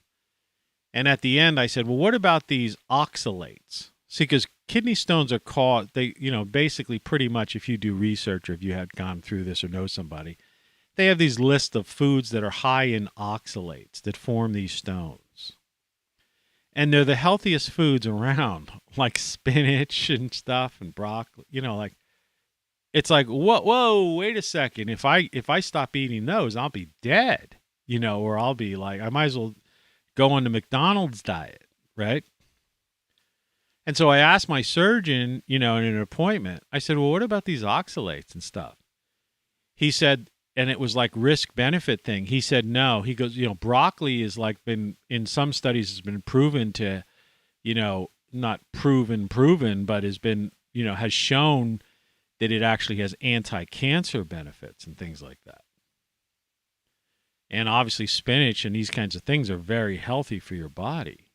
And at the end I said, well, what about these oxalates? See, because kidney stones are called, basically pretty much if you do research or if you had gone through this or know somebody, they have these lists of foods that are high in oxalates that form these stones. And they're the healthiest foods around, like spinach and stuff and broccoli, it's like, whoa, wait a second. If I stop eating those, I'll be dead, or I'll be like, I might as well go on the McDonald's diet, right? And so I asked my surgeon, in an appointment, I said, well, what about these oxalates and stuff? He said, and it was like risk-benefit thing. He said, no. He goes, broccoli is like been, in some studies, has been proven to, not proven, but has been, has shown that it actually has anti-cancer benefits and things like that. And obviously spinach and these kinds of things are very healthy for your body.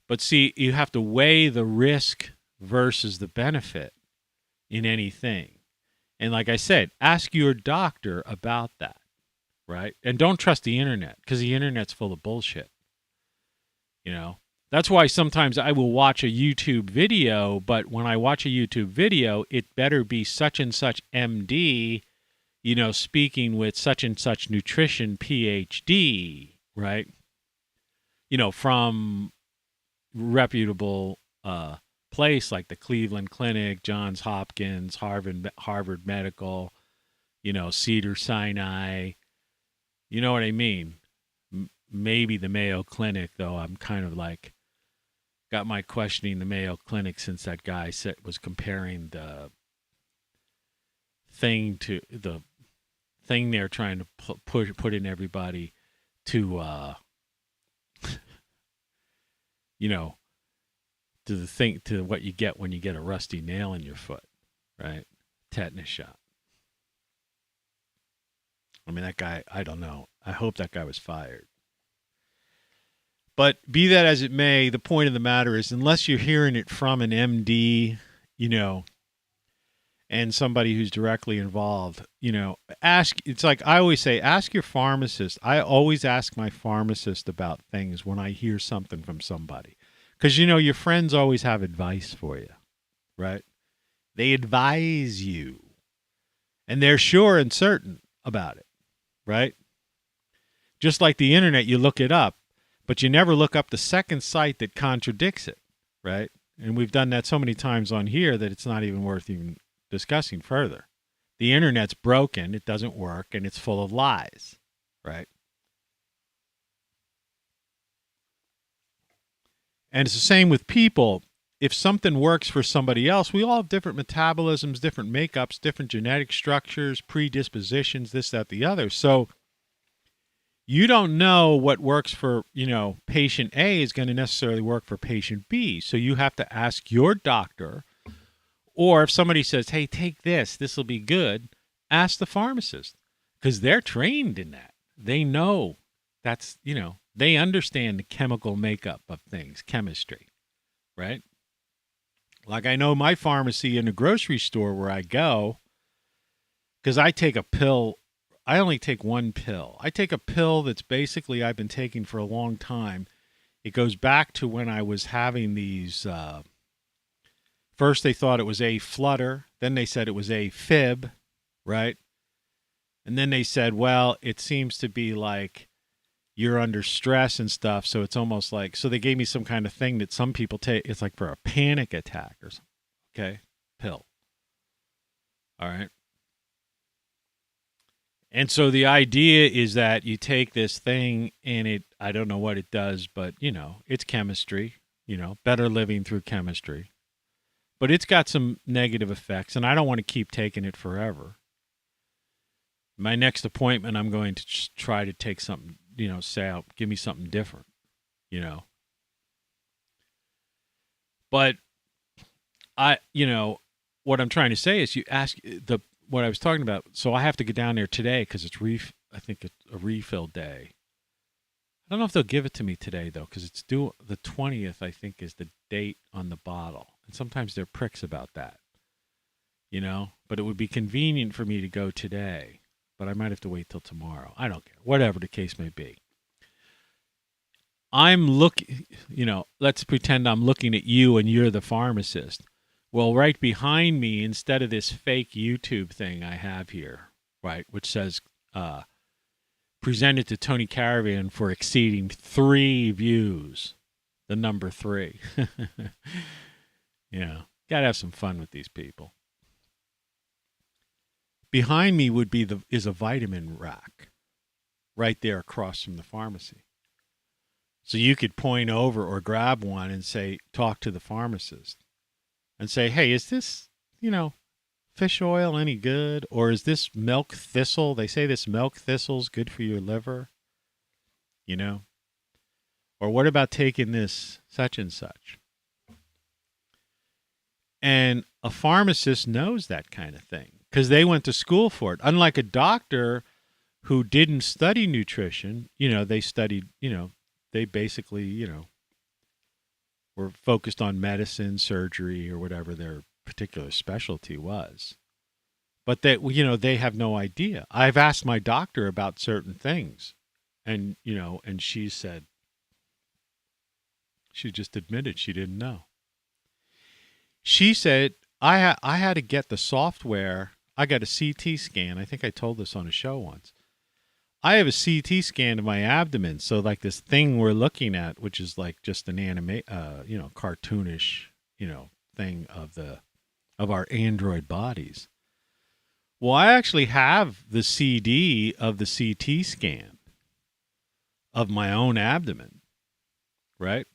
But see, you have to weigh the risk versus the benefit in anything. And like I said, ask your doctor about that, right? And don't trust the internet, because the internet's full of bullshit. That's why sometimes I will watch a YouTube video, but when I watch a YouTube video, it better be such and such MD, speaking with such and such nutrition PhD, right? From reputable place like the Cleveland Clinic, Johns Hopkins, Harvard Medical, Cedars-Sinai. You know what I mean? Maybe the Mayo Clinic, though. I'm kind of like got my questioning the Mayo Clinic since that guy was comparing the thing they're trying to put in everybody to to what you get when you get a rusty nail in your foot, right? Tetanus shot. I mean, that guy, I don't know. I hope that guy was fired. But be that as it may, the point of the matter is, unless you're hearing it from an MD, and somebody who's directly involved, it's like I always say, ask your pharmacist. I always ask my pharmacist about things when I hear something from somebody. Because, your friends always have advice for you, right? They advise you. And they're sure and certain about it, right? Just like the internet, you look it up, but you never look up the second site that contradicts it, right? And we've done that so many times on here that it's not even worth even discussing further. The internet's broken, it doesn't work, and it's full of lies, right? And it's the same with people. If something works for somebody else, we all have different metabolisms, different makeups, different genetic structures, predispositions, this, that, the other. So you don't know what works for, patient A is going to necessarily work for patient B. So you have to ask your doctor, or if somebody says, hey, take this will be good, ask the pharmacist, because they're trained in that. They know that's, they understand the chemical makeup of things, chemistry, right? Like I know my pharmacy in the grocery store where I go, because I take a pill. I only take one pill. I take a pill that's basically I've been taking for a long time. It goes back to when I was having these, first they thought it was a flutter. Then they said it was a fib, right? And then they said, well, it seems to be like you're under stress and stuff. So it's almost like, so they gave me some kind of thing that some people take. It's like for a panic attack or something. Okay. Pill. All right. And so the idea is that you take this thing and I don't know what it does, but it's chemistry, better living through chemistry, but it's got some negative effects and I don't want to keep taking it forever. My next appointment, I'm going to try to take something, say, give me something different, But what I'm trying to say is you ask what I was talking about. So I have to get down there today because I think it's a refill day. don't know if they'll give it to me today, though, because it's due the 20th, I think, is the date on the bottle. And sometimes they're pricks about that, But it would be convenient for me to go today. But I might have to wait till tomorrow. I don't care. Whatever the case may be. I'm looking, let's pretend I'm looking at you and you're the pharmacist. Well, right behind me, instead of this fake YouTube thing I have here, right, which says, presented to Tony Caravan for exceeding 3 views, the number 3. Gotta have some fun with these people. Behind me is a vitamin rack right there across from the pharmacy. So you could point over or grab one and say, talk to the pharmacist and say, hey, is this, fish oil any good? Or is this milk thistle? They say this milk thistle's good for your liver, Or what about taking this such and such? And a pharmacist knows that kind of thing because they went to school for it. Unlike a doctor who didn't study nutrition, they studied, they basically, were focused on medicine, surgery, or whatever their particular specialty was. But that, they have no idea. I've asked my doctor about certain things, and and she said, she just admitted she didn't know. She said, I had to get the software. I got a CT scan. I think I told this on a show once. I have a CT scan of my abdomen. So like this thing we're looking at, which is like just an cartoonish, thing of our android bodies. Well, I actually have the CD of the CT scan of my own abdomen, right?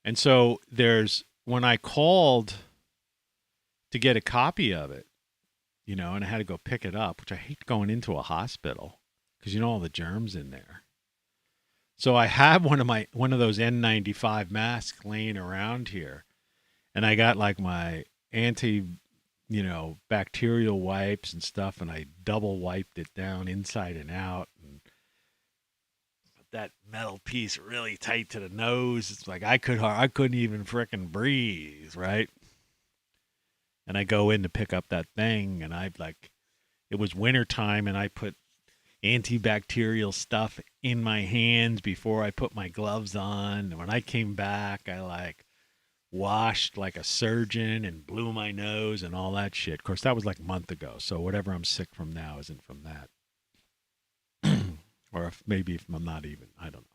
And so when I called to get a copy of it, and I had to go pick it up, which I hate going into a hospital because all the germs in there. So I have one of those N95 masks laying around here, and I got like my bacterial wipes and stuff, and I double wiped it down inside and out, and put that metal piece really tight to the nose. It's like I couldn't even frickin' breathe, right? And I go in to pick up that thing, and it was wintertime, and I put antibacterial stuff in my hands before I put my gloves on. And when I came back, I washed like a surgeon and blew my nose and all that shit. Of course, that was like a month ago. So whatever I'm sick from now isn't from that. Or if I'm not even, I don't know.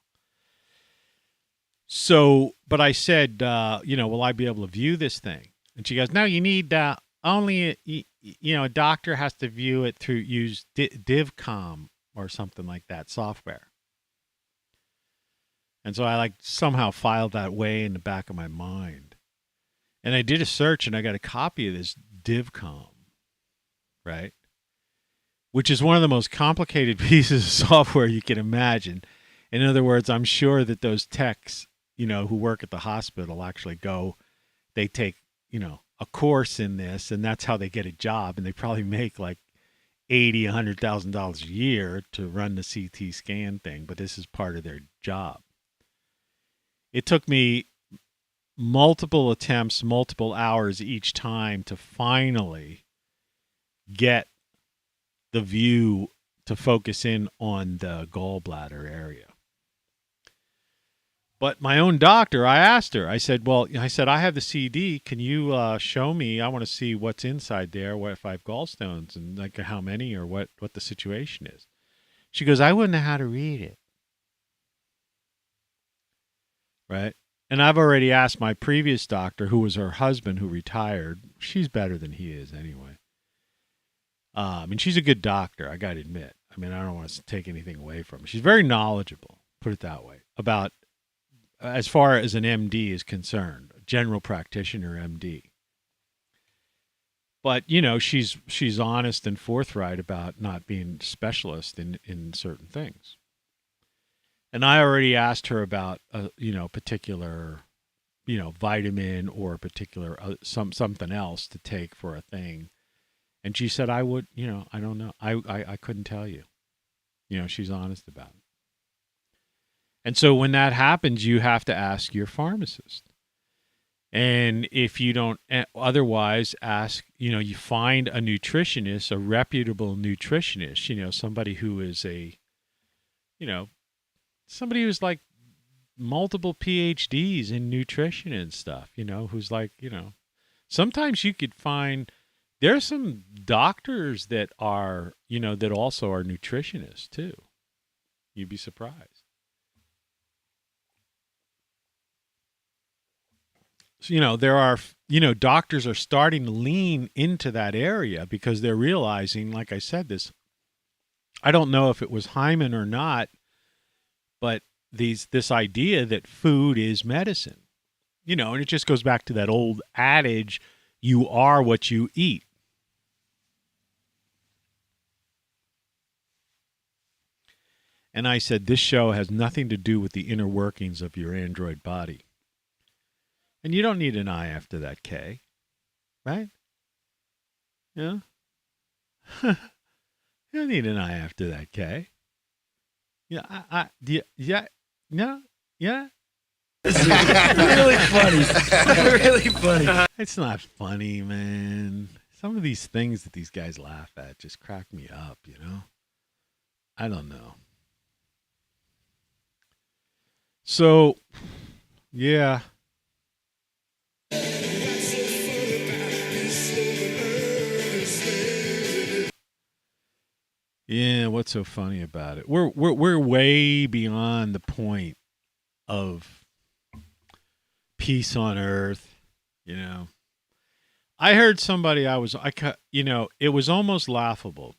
So, but I said, will I be able to view this thing? And she goes, no, you need only, a doctor has to view it through, use DivCom or something like that software. And so I somehow filed that way in the back of my mind. And I did a search and I got a copy of this DivCom, right? Which is one of the most complicated pieces of software you can imagine. In other words, I'm sure that those techs, who work at the hospital actually they take, a course in this, and that's how they get a job. And they probably make like $100,000 a year to run the CT scan thing, but this is part of their job. It took me multiple attempts, multiple hours each time to finally get the view to focus in on the gallbladder area. But my own doctor, I asked her, I said, I have the CD. Can you show me? I want to see what's inside there, what if I have gallstones and how many or what the situation is. She goes, I wouldn't know how to read it. Right? And I've already asked my previous doctor, who was her husband, who retired. She's better than he is anyway. And she's a good doctor, I got to admit. I don't want to take anything away from her. She's very knowledgeable, put it that way, about as far as an MD is concerned, general practitioner MD. But, she's honest and forthright about not being specialist in certain things. And I already asked her about, particular, vitamin or a particular something else to take for a thing. And she said, I would, I don't know. I couldn't tell you. She's honest about it. And so when that happens, you have to ask your pharmacist. And if you don't otherwise ask, you find a nutritionist, a reputable nutritionist, somebody who is somebody who's like multiple PhDs in nutrition and stuff, who's like, sometimes you could find there's some doctors that are, that also are nutritionists too. You'd be surprised. So, there are, doctors are starting to lean into that area because they're realizing, like I said, I don't know if it was Hyman or not, but this idea that food is medicine, and it just goes back to that old adage, you are what you eat. And I said, this show has nothing to do with the inner workings of your android body. And you don't need an I after that K, right? Yeah. You don't need an I after that K. Yeah, no, yeah. Really funny. Really funny. It's not funny, man. Some of these things that these guys laugh at just crack me up, I don't know. So, yeah. Yeah, what's so funny about it? We're way beyond the point of peace on earth, I heard somebody it was almost laughable.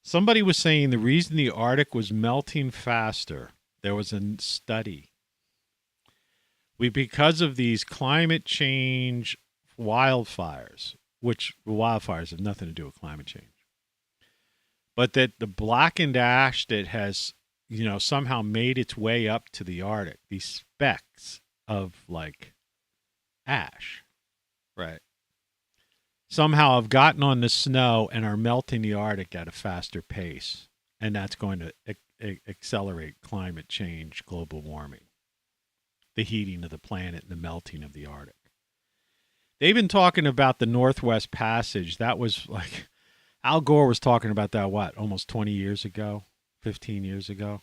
Somebody was saying the reason the Arctic was melting faster, there was a study. Because of these climate change wildfires, which wildfires have nothing to do with climate change. But that the blackened ash that has, somehow made its way up to the Arctic, these specks of like ash, right, somehow have gotten on the snow and are melting the Arctic at a faster pace. And that's going to accelerate climate change, global warming, the heating of the planet, and the melting of the Arctic. They've been talking about the Northwest Passage. That was like, Al Gore was talking about that, almost 20 years ago, 15 years ago.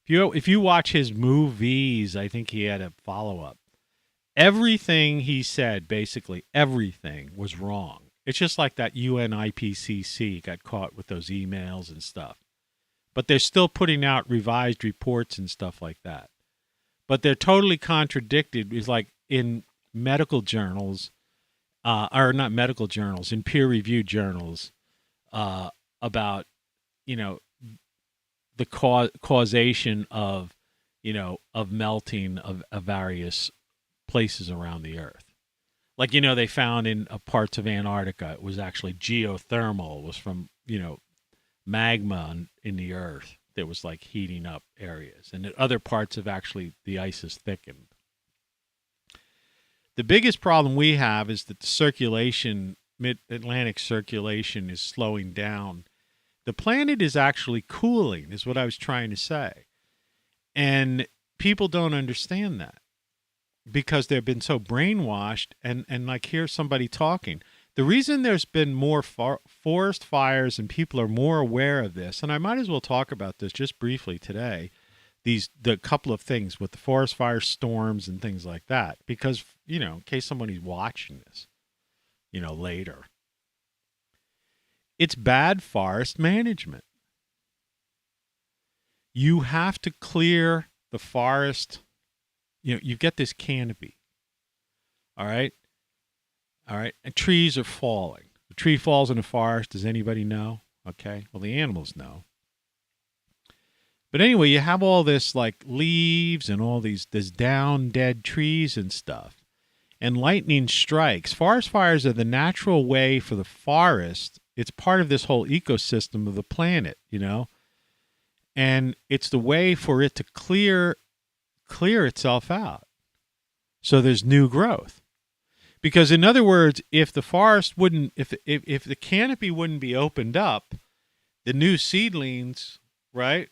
If you watch his movies, I think he had a follow-up. Everything he said, basically everything, was wrong. It's just like that UN IPCC got caught with those emails and stuff. But they're still putting out revised reports and stuff like that. But they're totally contradicted. It's like in medical journals, or not medical journals, in peer-reviewed journals, about, the causation of, of melting of various places around the Earth. Like, they found in parts of Antarctica, it was actually geothermal. It was from, magma in the Earth that was like heating up areas. And in other parts of actually the ice is thickened. The biggest problem we have is that the circulation, mid-Atlantic circulation, is slowing down. The planet is actually cooling, is what I was trying to say. And people don't understand that because they've been so brainwashed and like hear somebody talking. The reason there's been more forest fires and people are more aware of this, and I might as well talk about this just briefly today, the couple of things with the forest fire storms and things like that, because, in case somebody's watching this, later. It's bad forest management. You have to clear the forest. You get this canopy. All right? All right? And trees are falling. The tree falls in a forest. Does anybody know? Okay. Well, the animals know. But anyway, you have all this like leaves and all this down dead trees and stuff. And lightning strikes. Forest fires are the natural way for the forest. It's part of this whole ecosystem of the planet, And it's the way for it to clear itself out. So there's new growth. Because in other words, if the forest wouldn't, if the canopy wouldn't be opened up, the new seedlings, right,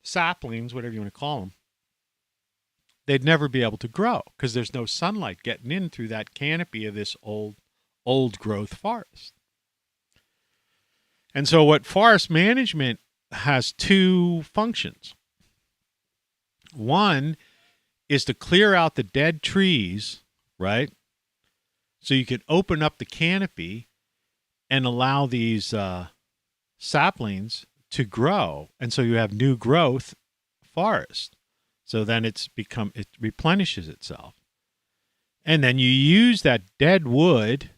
saplings, whatever you want to call them, they'd never be able to grow because there's no sunlight getting in through that canopy of this old growth forest. And so what forest management has two functions. One is to clear out the dead trees, right? So you can open up the canopy and allow these saplings to grow. And so you have new growth forest. So then it replenishes itself. And then you use that dead wood,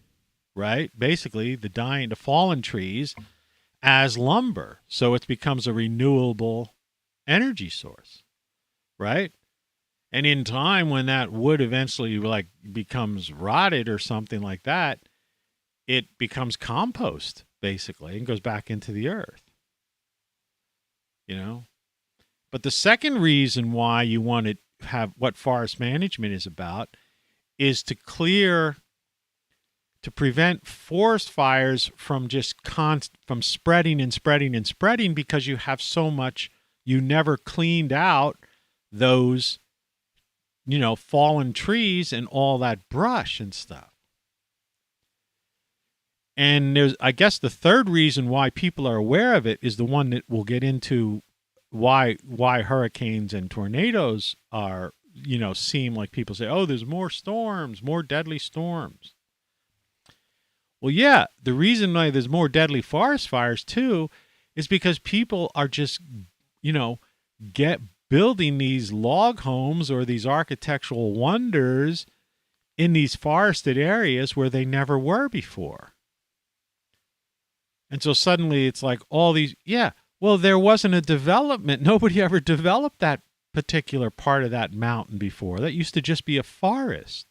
right? Basically the fallen trees as lumber. So it becomes a renewable energy source, right? And in time, when that wood eventually becomes rotted or something like that, it becomes compost basically and goes back into the earth. But the second reason why you want to have what forest management is about is to prevent forest fires from just from spreading and spreading and spreading because you have so much, you never cleaned out those, fallen trees and all that brush and stuff. And I guess the third reason why people are aware of it is the one that we'll get into why hurricanes and tornadoes are, seem like people say, oh, there's more storms, more deadly storms. Well, yeah, the reason why there's more deadly forest fires too is because people are just, building these log homes or these architectural wonders in these forested areas where they never were before. And so suddenly it's like all these, well, there wasn't a development. Nobody ever developed that particular part of that mountain before. That used to just be a forest.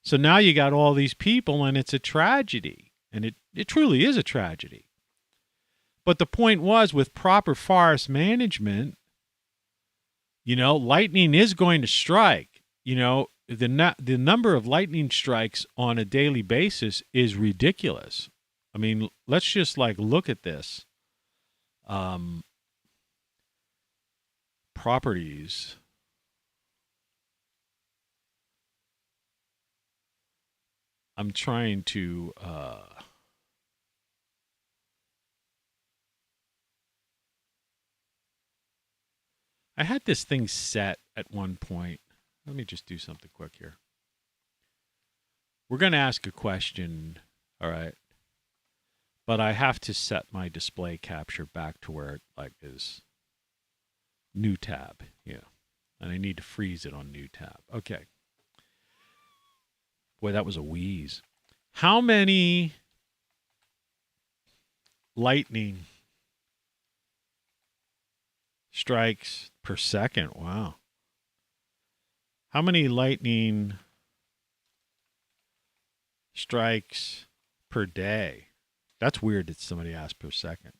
So now you got all these people and it's a tragedy. And it truly is a tragedy. But the point was, with proper forest management, lightning is going to strike. The number of lightning strikes on a daily basis is ridiculous. I mean, let's just look at this. Properties. I'm trying to I had this thing set at one point. Let me just do something quick here. We're going to ask a question, all right? But I have to set my display capture back to where it is new tab, and I need to freeze it on new tab. Okay. Boy, that was a wheeze. How many lightning strikes per second? Wow. How many lightning strikes per day? That's weird that somebody asked per second.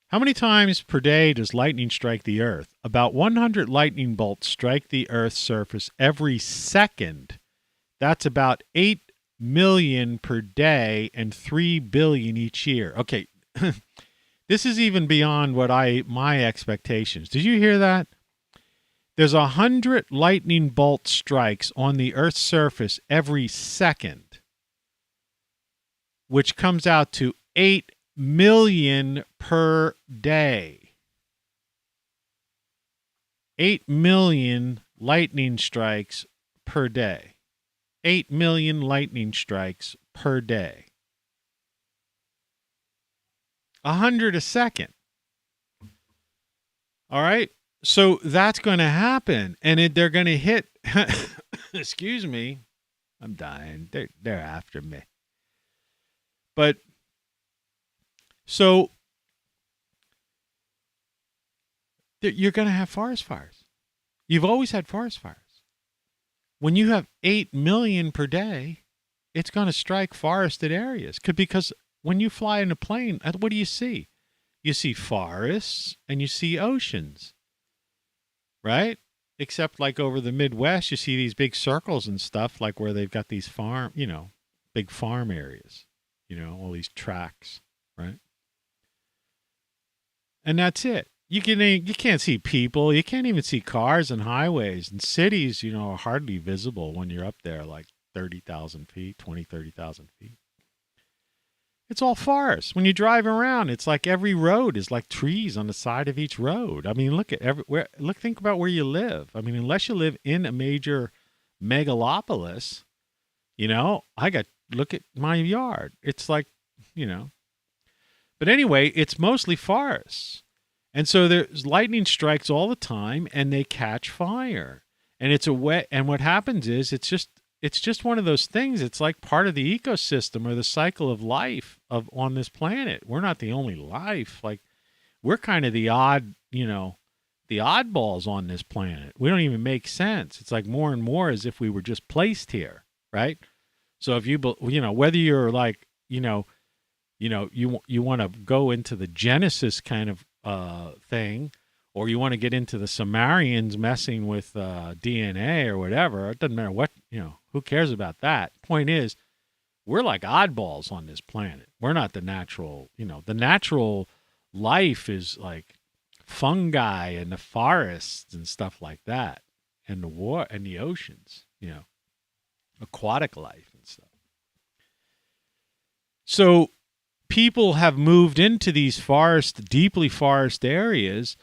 How many times per day does lightning strike the earth? About 100 lightning bolts strike the earth's surface every second. That's about 8 million per day and 3 billion each year. Okay, this is even beyond what my expectations. Did you hear that? There's 100 lightning bolt strikes on the earth's surface every second, which comes out to 8 million per day. 8 million lightning strikes per day. 8 million lightning strikes per day. 100 a second. All right? So that's going to happen. And they're going to hit, excuse me, I'm dying. They're after me. But so you're going to have forest fires. You've always had forest fires. When you have 8 million per day, it's going to strike forested areas. Because when you fly in a plane, what do you see? You see forests and you see oceans, right? Except over the Midwest, you see these big circles and stuff, where they've got these big farm areas, all these tracks, right? And that's it. You can't see people. You can't even see cars and highways. And cities, are hardly visible when you're up there like 30,000 feet, 30,000 feet. It's all forest. When you drive around, it's like every road is like trees on the side of each road. I mean, look at everywhere. Think about where you live. I mean, unless you live in a major megalopolis, look at my yard. It's like, But anyway, it's mostly forests. And so there's lightning strikes all the time and they catch fire. And and what happens is it's just one of those things. It's like part of the ecosystem or the cycle of life on this planet. We're not the only life. Like, we're kind of the oddballs on this planet. We don't even make sense. It's like more and more as if we were just placed here, right? So if whether you're like, you want to go into the Genesis kind of thing, or you want to get into the Sumerians messing with DNA or whatever, it doesn't matter what, who cares about that? Point is, we're like oddballs on this planet. We're not the natural, the natural life is like fungi and the forests and stuff like that, and the oceans, aquatic life and stuff. So people have moved into these deeply forest areas,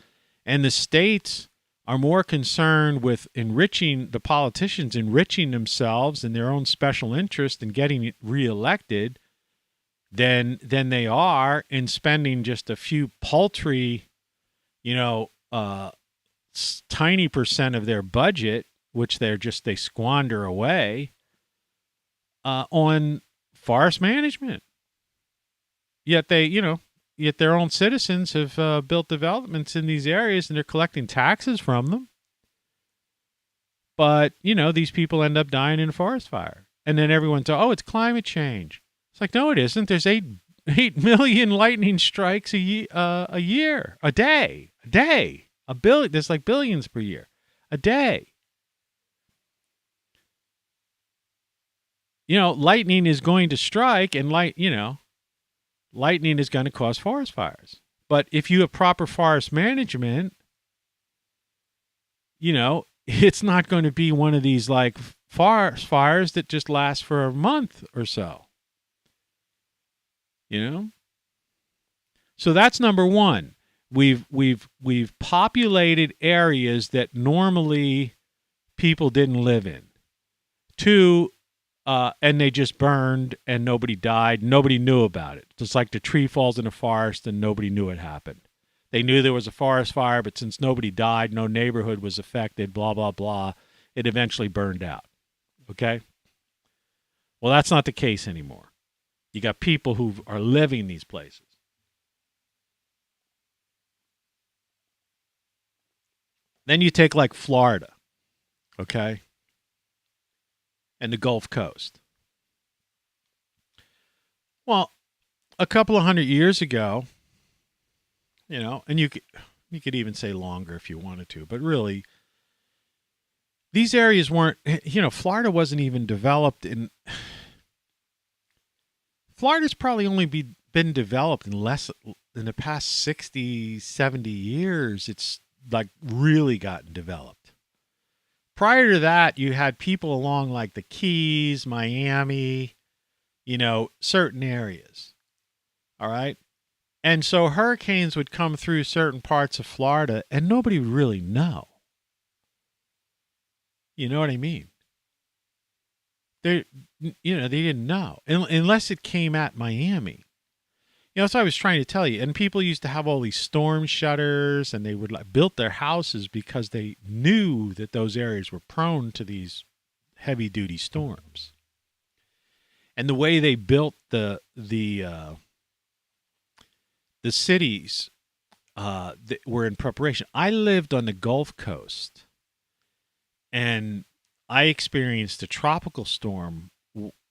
and the states are more concerned with the politicians enriching themselves in their own special interest and getting reelected than they are in spending just a few paltry, tiny percent of their budget, which they squander away, on forest management. Yet their own citizens have built developments in these areas and they're collecting taxes from them. But, these people end up dying in a forest fire. And then everyone's, it's climate change. It's like, no, it isn't. There's 8 million lightning strikes a year, a day. There's like billions per year, a day. Lightning is going to strike and lightning is going to cause forest fires. But if you have proper forest management, it's not going to be one of these like forest fires that just last for a month or so. So that's number one. We've populated areas that normally people didn't live in. 2, and they just burned and nobody died. Nobody knew about it. It's like the tree falls in a forest and nobody knew it happened. They knew there was a forest fire, but since nobody died, no neighborhood was affected, blah, blah, blah, it eventually burned out. Okay? Well, that's not the case anymore. You got people who are living these places. Then you take like Florida, okay? And the Gulf Coast. Well, a couple of 100 years ago, and you could even say longer if you wanted to, but really, these areas weren't, Florida wasn't even developed in. Florida's probably only been developed in the past 60, 70 years. It's like really gotten developed. Prior to that, you had people along like the Keys, Miami, certain areas. All right. And so hurricanes would come through certain parts of Florida and nobody would really know. You know what I mean? They didn't know unless it came at Miami. So I was trying to tell you, and people used to have all these storm shutters and they would built their houses because they knew that those areas were prone to these heavy duty storms. And the way they built the cities that were in preparation. I lived on the Gulf Coast and I experienced a tropical storm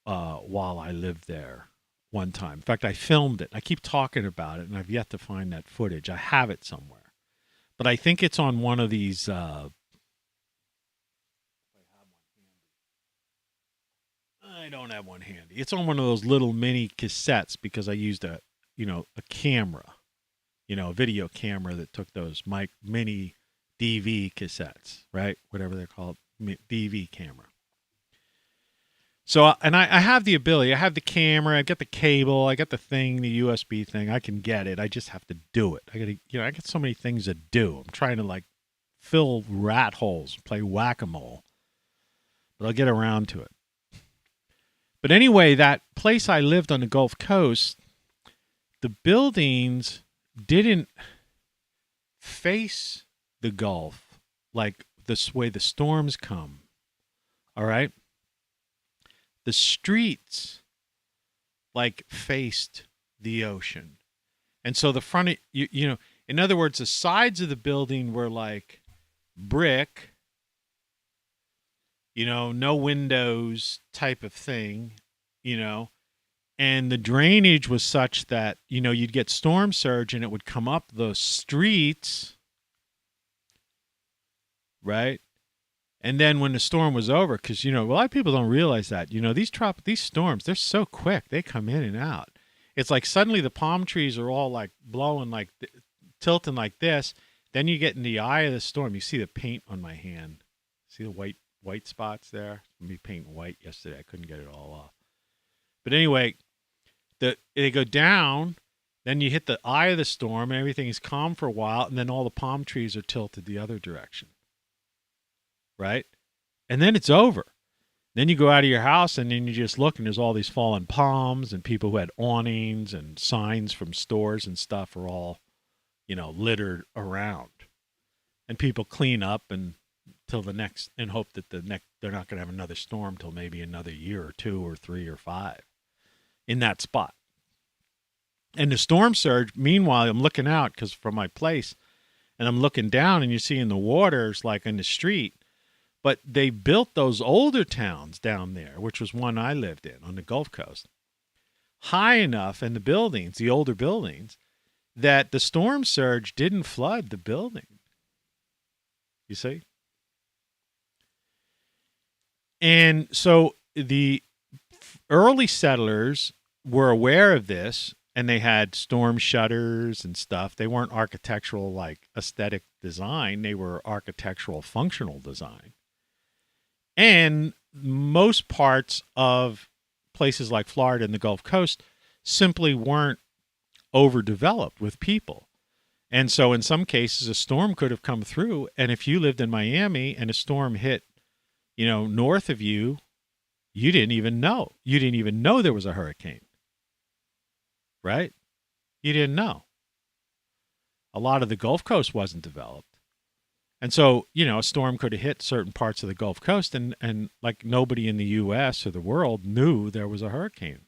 while I lived there one time. In fact, I filmed it. I keep talking about it, and I've yet to find that footage. I have it somewhere. But I think it's on one of these... I don't have one handy. It's on one of those little mini cassettes because I used a camera. a video camera that took those mini DV cassettes, right? Whatever they're called, DV camera. So, and I have the ability. I have the camera. I got the cable. I got the thing, the USB thing. I can get it. I just have to do it. I got so many things to do. I'm trying to like fill rat holes, play whack-a-mole, but I'll get around to it. But anyway, that place I lived on the Gulf Coast, the buildings didn't face the Gulf like this way the storms come. All right? The streets like faced the ocean. And so the front, in other words, the sides of the building were like brick, no windows type of thing, and the drainage was such that, you'd get storm surge and it would come up the streets, right? And then when the storm was over, because, a lot of people don't realize that, these storms, they're so quick. They come in and out. It's like suddenly the palm trees are all like blowing, like tilting like this. Then you get in the eye of the storm. You see the paint on my hand. See the white spots there? Me painting white yesterday. I couldn't get it all off. But anyway, they go down. Then you hit the eye of the storm and everything is calm for a while. And then all the palm trees are tilted the other direction. Right? And then it's over. Then you go out of your house and then you just look and there's all these fallen palms and people who had awnings and signs from stores and stuff are all, littered around. And people clean up till the next, and hope that they're not going to have another storm till maybe another year or 2 or 3 or 5 in that spot. And the storm surge, meanwhile, I'm looking out because from my place and I'm looking down and you're seeing the waters like in the street. But they built those older towns down there, which was one I lived in on the Gulf Coast, high enough in the buildings, the older buildings, that the storm surge didn't flood the building. You see? And so the early settlers were aware of this, and they had storm shutters and stuff. They weren't architectural, like aesthetic design. They were architectural functional design. And most parts of places like Florida and the Gulf Coast simply weren't overdeveloped with people. And so in some cases, a storm could have come through. And if you lived in Miami and a storm hit, north of you, you didn't even know. You didn't even know there was a hurricane. Right? You didn't know. A lot of the Gulf Coast wasn't developed. And so, a storm could have hit certain parts of the Gulf Coast and like nobody in the U.S. or the world knew there was a hurricane.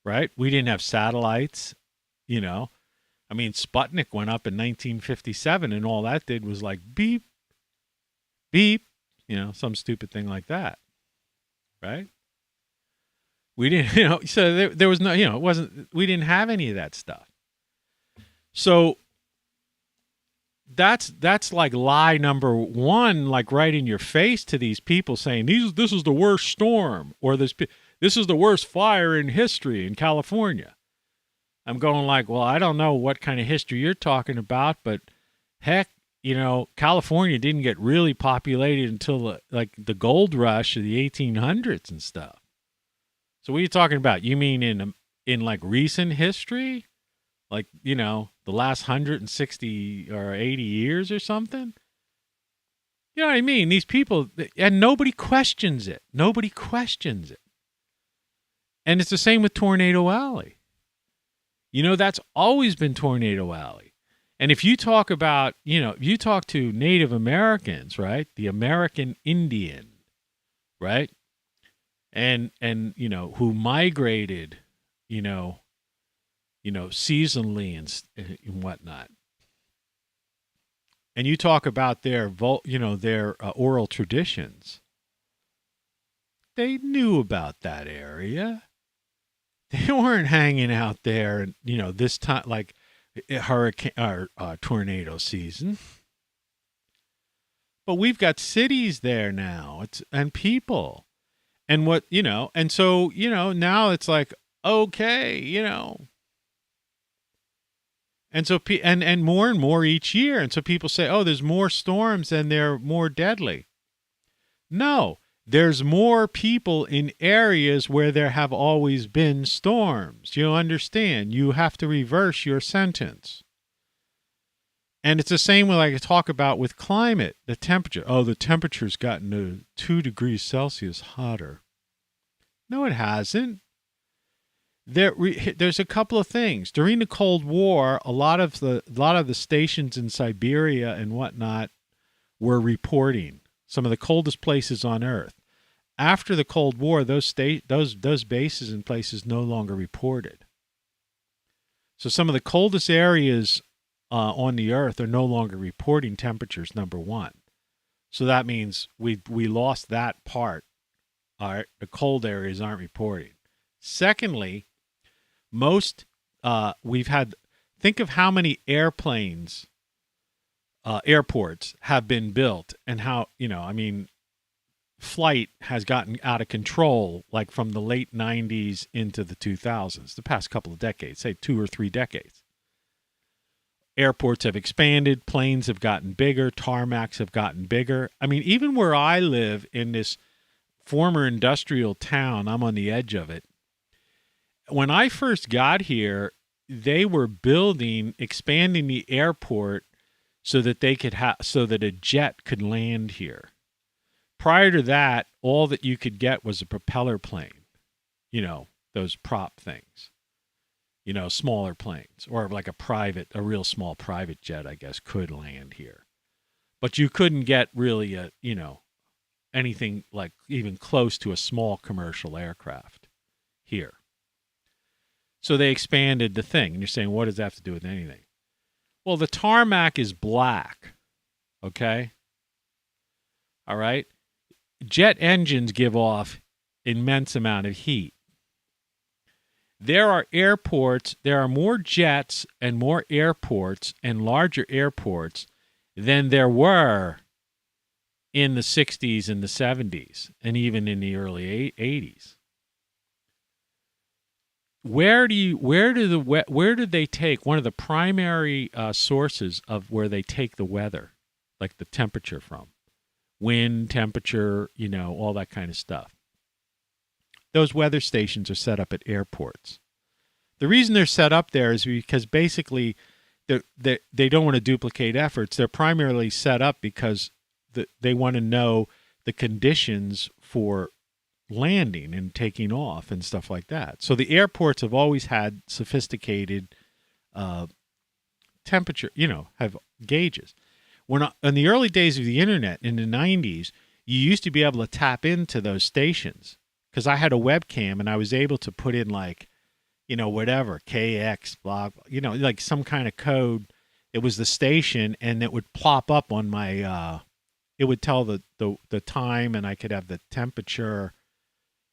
Right? We didn't have satellites, I mean, Sputnik went up in 1957 and all that did was like beep, beep, some stupid thing like that. Right? We didn't, so there was no, it wasn't, we didn't have any of that stuff. So that's like lie number one, like right in your face to these people saying, this is the worst storm, or this is the worst fire in history in California. I'm going like, well, I don't know what kind of history you're talking about, but heck, California didn't get really populated until the gold rush of the 1800s and stuff. So what are you talking about? You mean in like recent history? Like, the last 160 or 80 years or something? You know what I mean? These people, and nobody questions it. Nobody questions it. And it's the same with Tornado Alley. That's always been Tornado Alley. And if you talk about, if you talk to Native Americans, right? The American Indian, right? And who migrated, seasonally and whatnot. And you talk about their oral traditions. They knew about that area. They weren't hanging out there, this time like hurricane or tornado season. But we've got cities there now. And people, and what and so now it's like okay, And so, and more each year. And so people say, oh, there's more storms and they're more deadly. No, there's more people in areas where there have always been storms. You understand? You have to reverse your sentence. And it's the same with, like I talk about with climate, the temperature. Oh, the temperature's gotten to 2 degrees Celsius hotter. No, it hasn't. There's a couple of things. During the Cold War, a lot of the stations in Siberia and whatnot were reporting some of the coldest places on Earth. After the Cold War, those bases and places no longer reported. So some of the coldest areas on the Earth are no longer reporting temperatures. Number one, so that means we lost that part. The cold areas aren't reporting. Secondly, most think of how many airports have been built, and how, flight has gotten out of control, like from the late 90s into the 2000s, the past couple of decades, say 2 or 3 decades. Airports have expanded, planes have gotten bigger, tarmacs have gotten bigger. I mean, even where I live in this former industrial town, I'm on the edge of it. When I first got here, they were expanding the airport so that they could so that a jet could land here. Prior to that, all that you could get was a propeller plane, those prop things, smaller planes, or like a real small private jet, I guess, could land here. But you couldn't get really anything like even close to a small commercial aircraft here. So they expanded the thing. And you're saying, what does that have to do with anything? Well, the tarmac is black. Okay? All right? Jet engines give off immense amount of heat. There are more jets and more airports and larger airports than there were in the 60s and the 70s and even in the early 80s. Where do they take one of the primary sources of where they take the weather, like the temperature from? Wind, temperature, all that kind of stuff. Those weather stations are set up at airports. The reason they're set up there is because basically they don't want to duplicate efforts. They're primarily set up because they want to know the conditions for landing and taking off and stuff like that. So the airports have always had sophisticated temperature, have gauges. In the early days of the internet in the 90s, you used to be able to tap into those stations because I had a webcam and I was able to put in whatever, KX, blah, like some kind of code. It was the station and it would plop up on my, it would tell the time and I could have the temperature,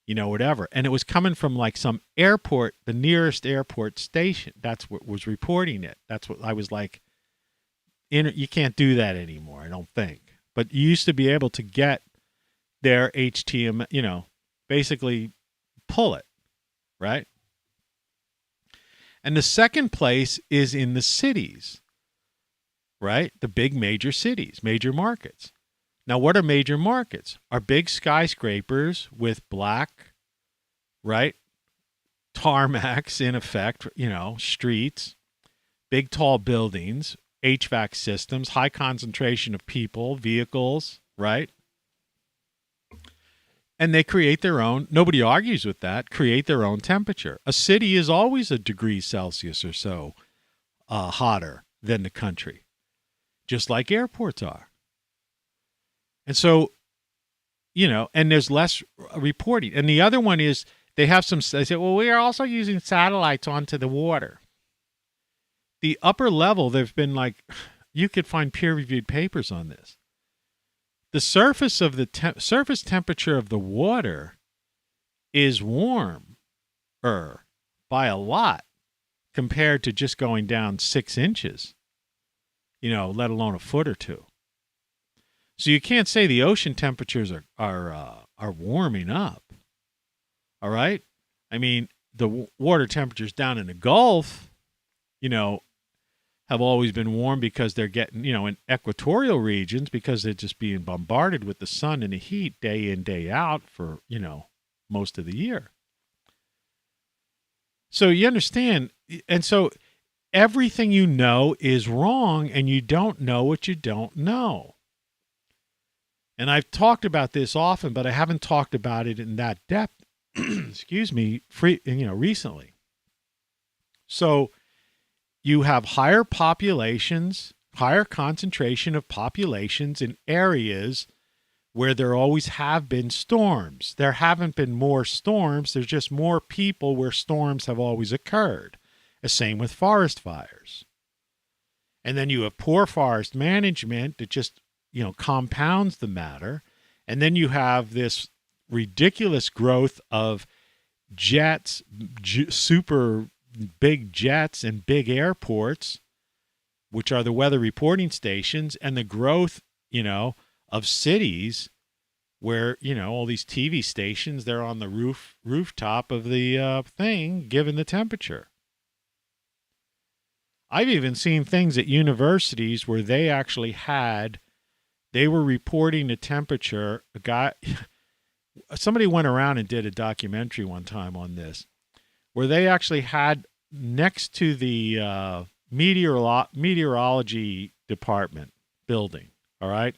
whatever. And it was coming from like some airport, the nearest airport station. That's what was reporting it. That's what I was like, you can't do that anymore, I don't think. But you used to be able to get their HTML, basically pull it, right? And the second place is in the cities, right? The big major cities, major markets. Now, what are major markets? Are big skyscrapers with black, right, tarmacs in effect, streets, big tall buildings, HVAC systems, high concentration of people, vehicles, right? And they create their own, nobody argues with that, create their own temperature. A city is always a degree Celsius or so hotter than the country, just like airports are. And so, and there's less reporting. And the other one is they say, well, we are also using satellites onto the water. The upper level, there've been you could find peer-reviewed papers on this. The surface of the surface temperature of the water is warmer by a lot compared to just going down 6 inches, let alone a foot or two. So you can't say the ocean temperatures are warming up. All right? I mean, the water temperatures down in the Gulf, have always been warm because they're getting, in equatorial regions, because they're just being bombarded with the sun and the heat day in, day out for, most of the year. So you understand, and so everything you know is wrong, and you don't know what you don't know. And I've talked about this often, but I haven't talked about it in that depth, excuse me, recently. So you have higher populations, higher concentration of populations in areas where there always have been storms. There haven't been more storms. There's just more people where storms have always occurred. The same with forest fires. And then you have poor forest management that just, compounds the matter. And then you have this ridiculous growth of jets, super big jets and big airports, which are the weather reporting stations, and the growth, of cities where, all these TV stations, they're on the rooftop of the thing, given the temperature. I've even seen things at universities where they actually they were reporting the temperature. Somebody went around and did a documentary one time on this, where they actually had next to the meteorology department building, all right?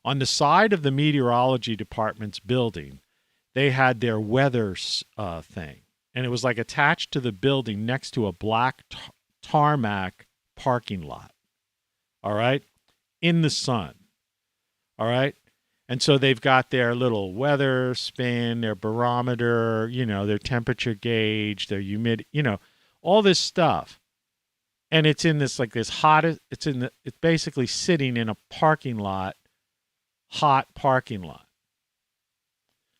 On the side of the meteorology department's building, they had their weather thing. And it was like attached to the building next to a black tarmac parking lot, all right? In the sun, all right? And so they've got their little weather spin, their barometer, their temperature gauge, their humidity, all this stuff. And it's in this it's basically sitting in a parking lot, hot parking lot.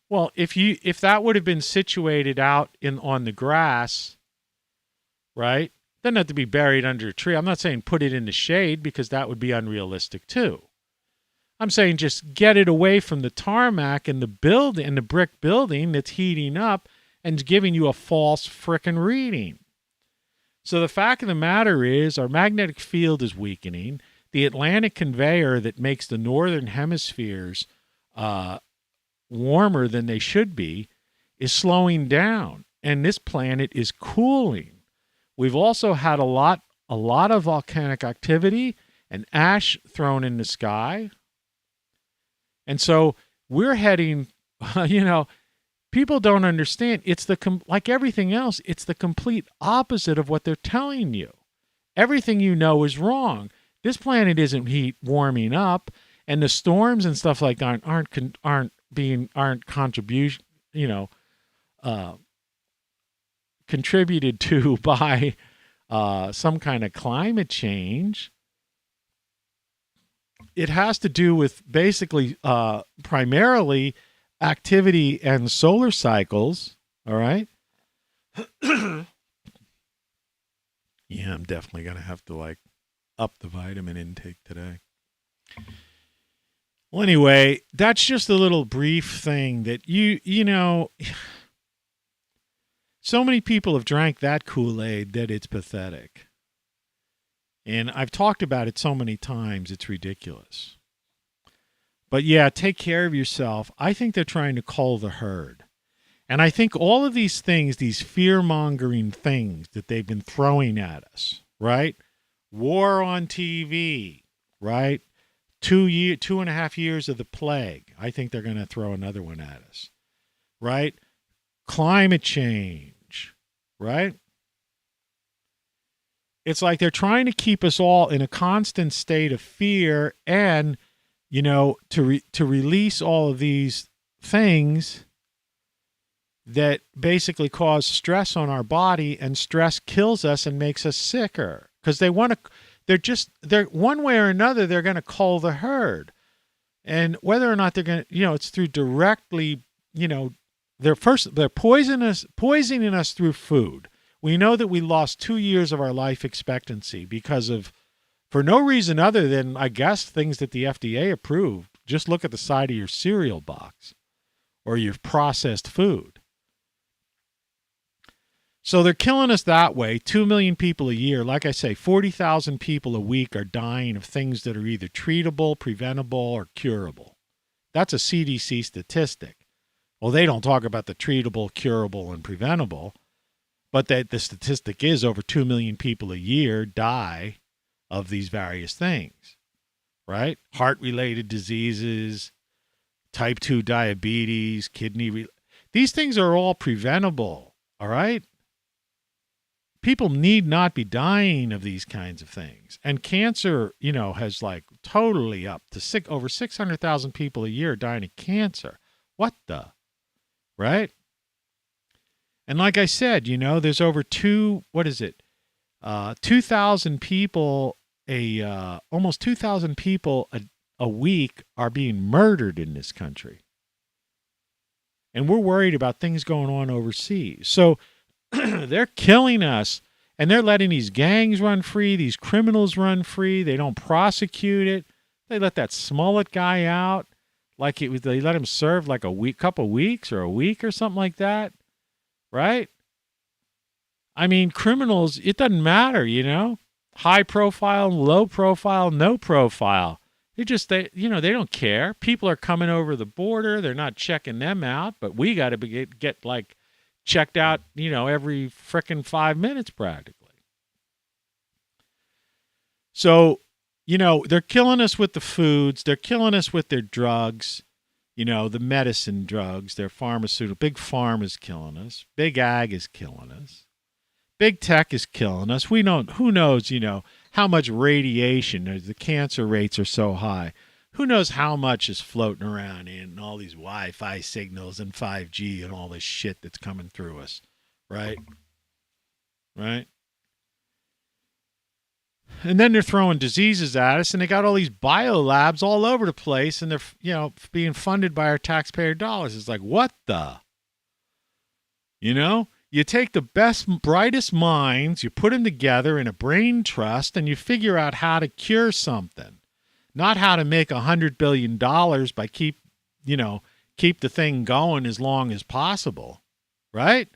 Well, if that would have been situated out on the grass, right? Doesn't have to be buried under a tree. I'm not saying put it in the shade, because that would be unrealistic too. I'm saying just get it away from the tarmac and the building and the brick building that's heating up and giving you a false frickin' reading. So the fact of the matter is, our magnetic field is weakening. The Atlantic conveyor that makes the northern hemispheres warmer than they should be is slowing down, and this planet is cooling. We've also had a lot of volcanic activity and ash thrown in the sky. And so we're heading, people don't understand. It's like everything else, it's the complete opposite of what they're telling you. Everything you know is wrong. This planet isn't warming up, and the storms and stuff like that aren't contributed to by some kind of climate change. It has to do with basically primarily activity and solar cycles, all right? Yeah, I'm definitely going to have to up the vitamin intake today. Well, anyway, that's just a little brief thing that so many people have drank that Kool-Aid that it's pathetic. And I've talked about it so many times, it's ridiculous. But yeah, take care of yourself. I think they're trying to cull the herd. And I think all of these things, these fear-mongering things that they've been throwing at us, right? War on TV, right? 2.5 years of the plague. I think they're going to throw another one at us, right? Climate change, right? It's like they're trying to keep us all in a constant state of fear, and, to release all of these things that basically cause stress on our body, and stress kills us and makes us sicker, because they're one way or another, they're going to cull the herd. And whether or not they're going to, it's through directly, they're poisoning us through food. We know that we lost 2 years of our life expectancy because of, for no reason other than, I guess, things that the FDA approved. Just look at the side of your cereal box or your processed food. So they're killing us that way. 2 million people a year. Like I say, 40,000 people a week are dying of things that are either treatable, preventable, or curable. That's a CDC statistic. Well, they don't talk about the treatable, curable, and preventable, but the statistic is over 2 million people a year die of these various things, right? Heart-related diseases, type 2 diabetes, these things are all preventable, all right? People need not be dying of these kinds of things. And cancer, has like totally up to over 600,000 people a year dying of cancer. What the? Right? And like I said, there's over 2,000 people, almost 2,000 people a week are being murdered in this country. And we're worried about things going on overseas. So they're killing us, and they're letting these gangs run free, these criminals run free. They don't prosecute it. They let that Smollett guy out. They let him serve like couple weeks or a week or something like that, right? I mean, criminals, it doesn't matter, high profile, low profile, no profile. They don't care. People are coming over the border. They're not checking them out, but we got to get like checked out, every frickin' 5 minutes practically. So, they're killing us with the foods. They're killing us with their drugs, the medicine drugs. Their pharmaceutical. Big Pharma is killing us. Big Ag is killing us. Big Tech is killing us. Who knows, how much radiation, the cancer rates are so high. Who knows how much is floating around in all these Wi-Fi signals and 5G and all this shit that's coming through us, right? Right? And then they're throwing diseases at us, and they got all these biolabs all over the place, and they're, being funded by our taxpayer dollars. It's like, what the? You take the best, brightest minds, you put them together in a brain trust, and you figure out how to cure something. Not how to make $100 billion by keep the thing going as long as possible, right?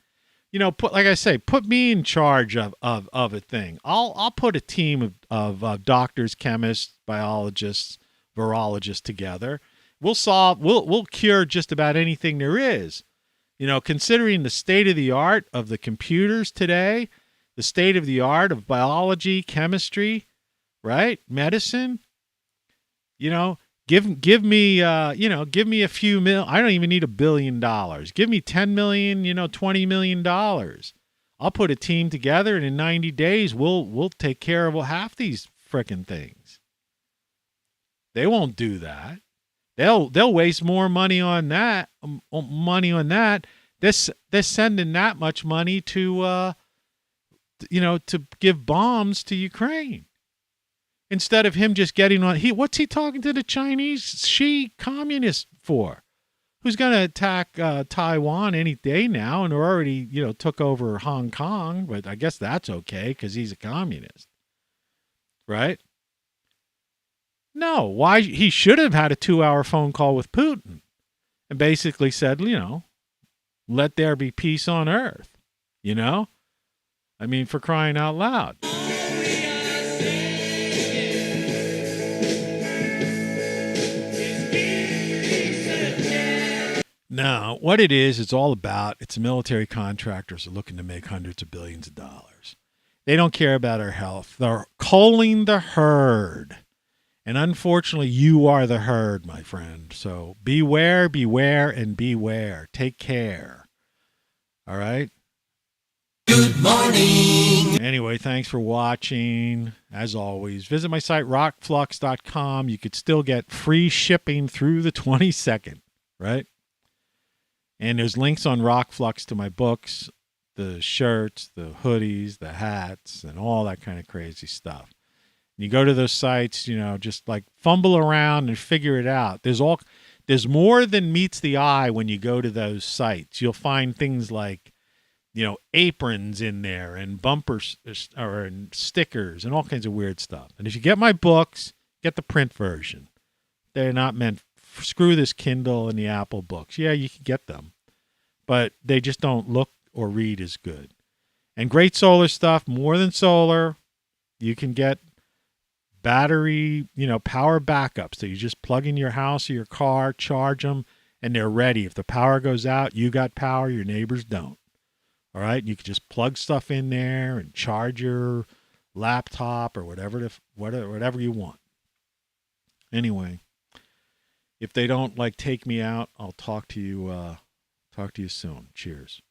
Put me in charge of a thing. I'll put a team of doctors, chemists, biologists, virologists together. We'll cure just about anything there is. Considering the state of the art of the computers today, the state of the art of biology, chemistry, right? Medicine. Give me a few mil. I don't even need $1 billion. Give me 10 million, $20 million. I'll put a team together, and in 90 days, we'll take care of half these frickin' things. They won't do that. They'll waste more money on that. They're sending that much money to give bombs to Ukraine. Instead of him just getting on, what's he talking to the Chinese communists for? Who's going to attack Taiwan any day now, and already took over Hong Kong? But I guess that's okay because he's a communist, right? No, why he should have had a 2-hour phone call with Putin and basically said, let there be peace on earth. I mean, for crying out loud. Now, what it is, it's all about, it's military contractors who are looking to make hundreds of billions of dollars. They don't care about our health. They're culling the herd. And unfortunately, you are the herd, my friend. So beware, and beware. Take care. All right? Good morning. Anyway, thanks for watching. As always, visit my site, ROCKFLUX.com. You could still get free shipping through the 22nd, right? And there's links on ROCKFLUX to my books, the shirts, the hoodies, the hats, and all that kind of crazy stuff. You go to those sites, just like fumble around and figure it out. There's more than meets the eye when you go to those sites. You'll find things like, aprons in there and bumpers and stickers and all kinds of weird stuff. And if you get my books, get the print version. They're not meant, screw this Kindle and the Apple books. Yeah, you can get them, but they just don't look or read as good. And great solar stuff, more than solar. You can get battery, power backups that you just plug in your house or your car, charge them, and they're ready. If the power goes out, you got power, your neighbors don't. All right? You can just plug stuff in there and charge your laptop or whatever you want. Anyway, if they don't take me out, I'll talk to you soon. Cheers.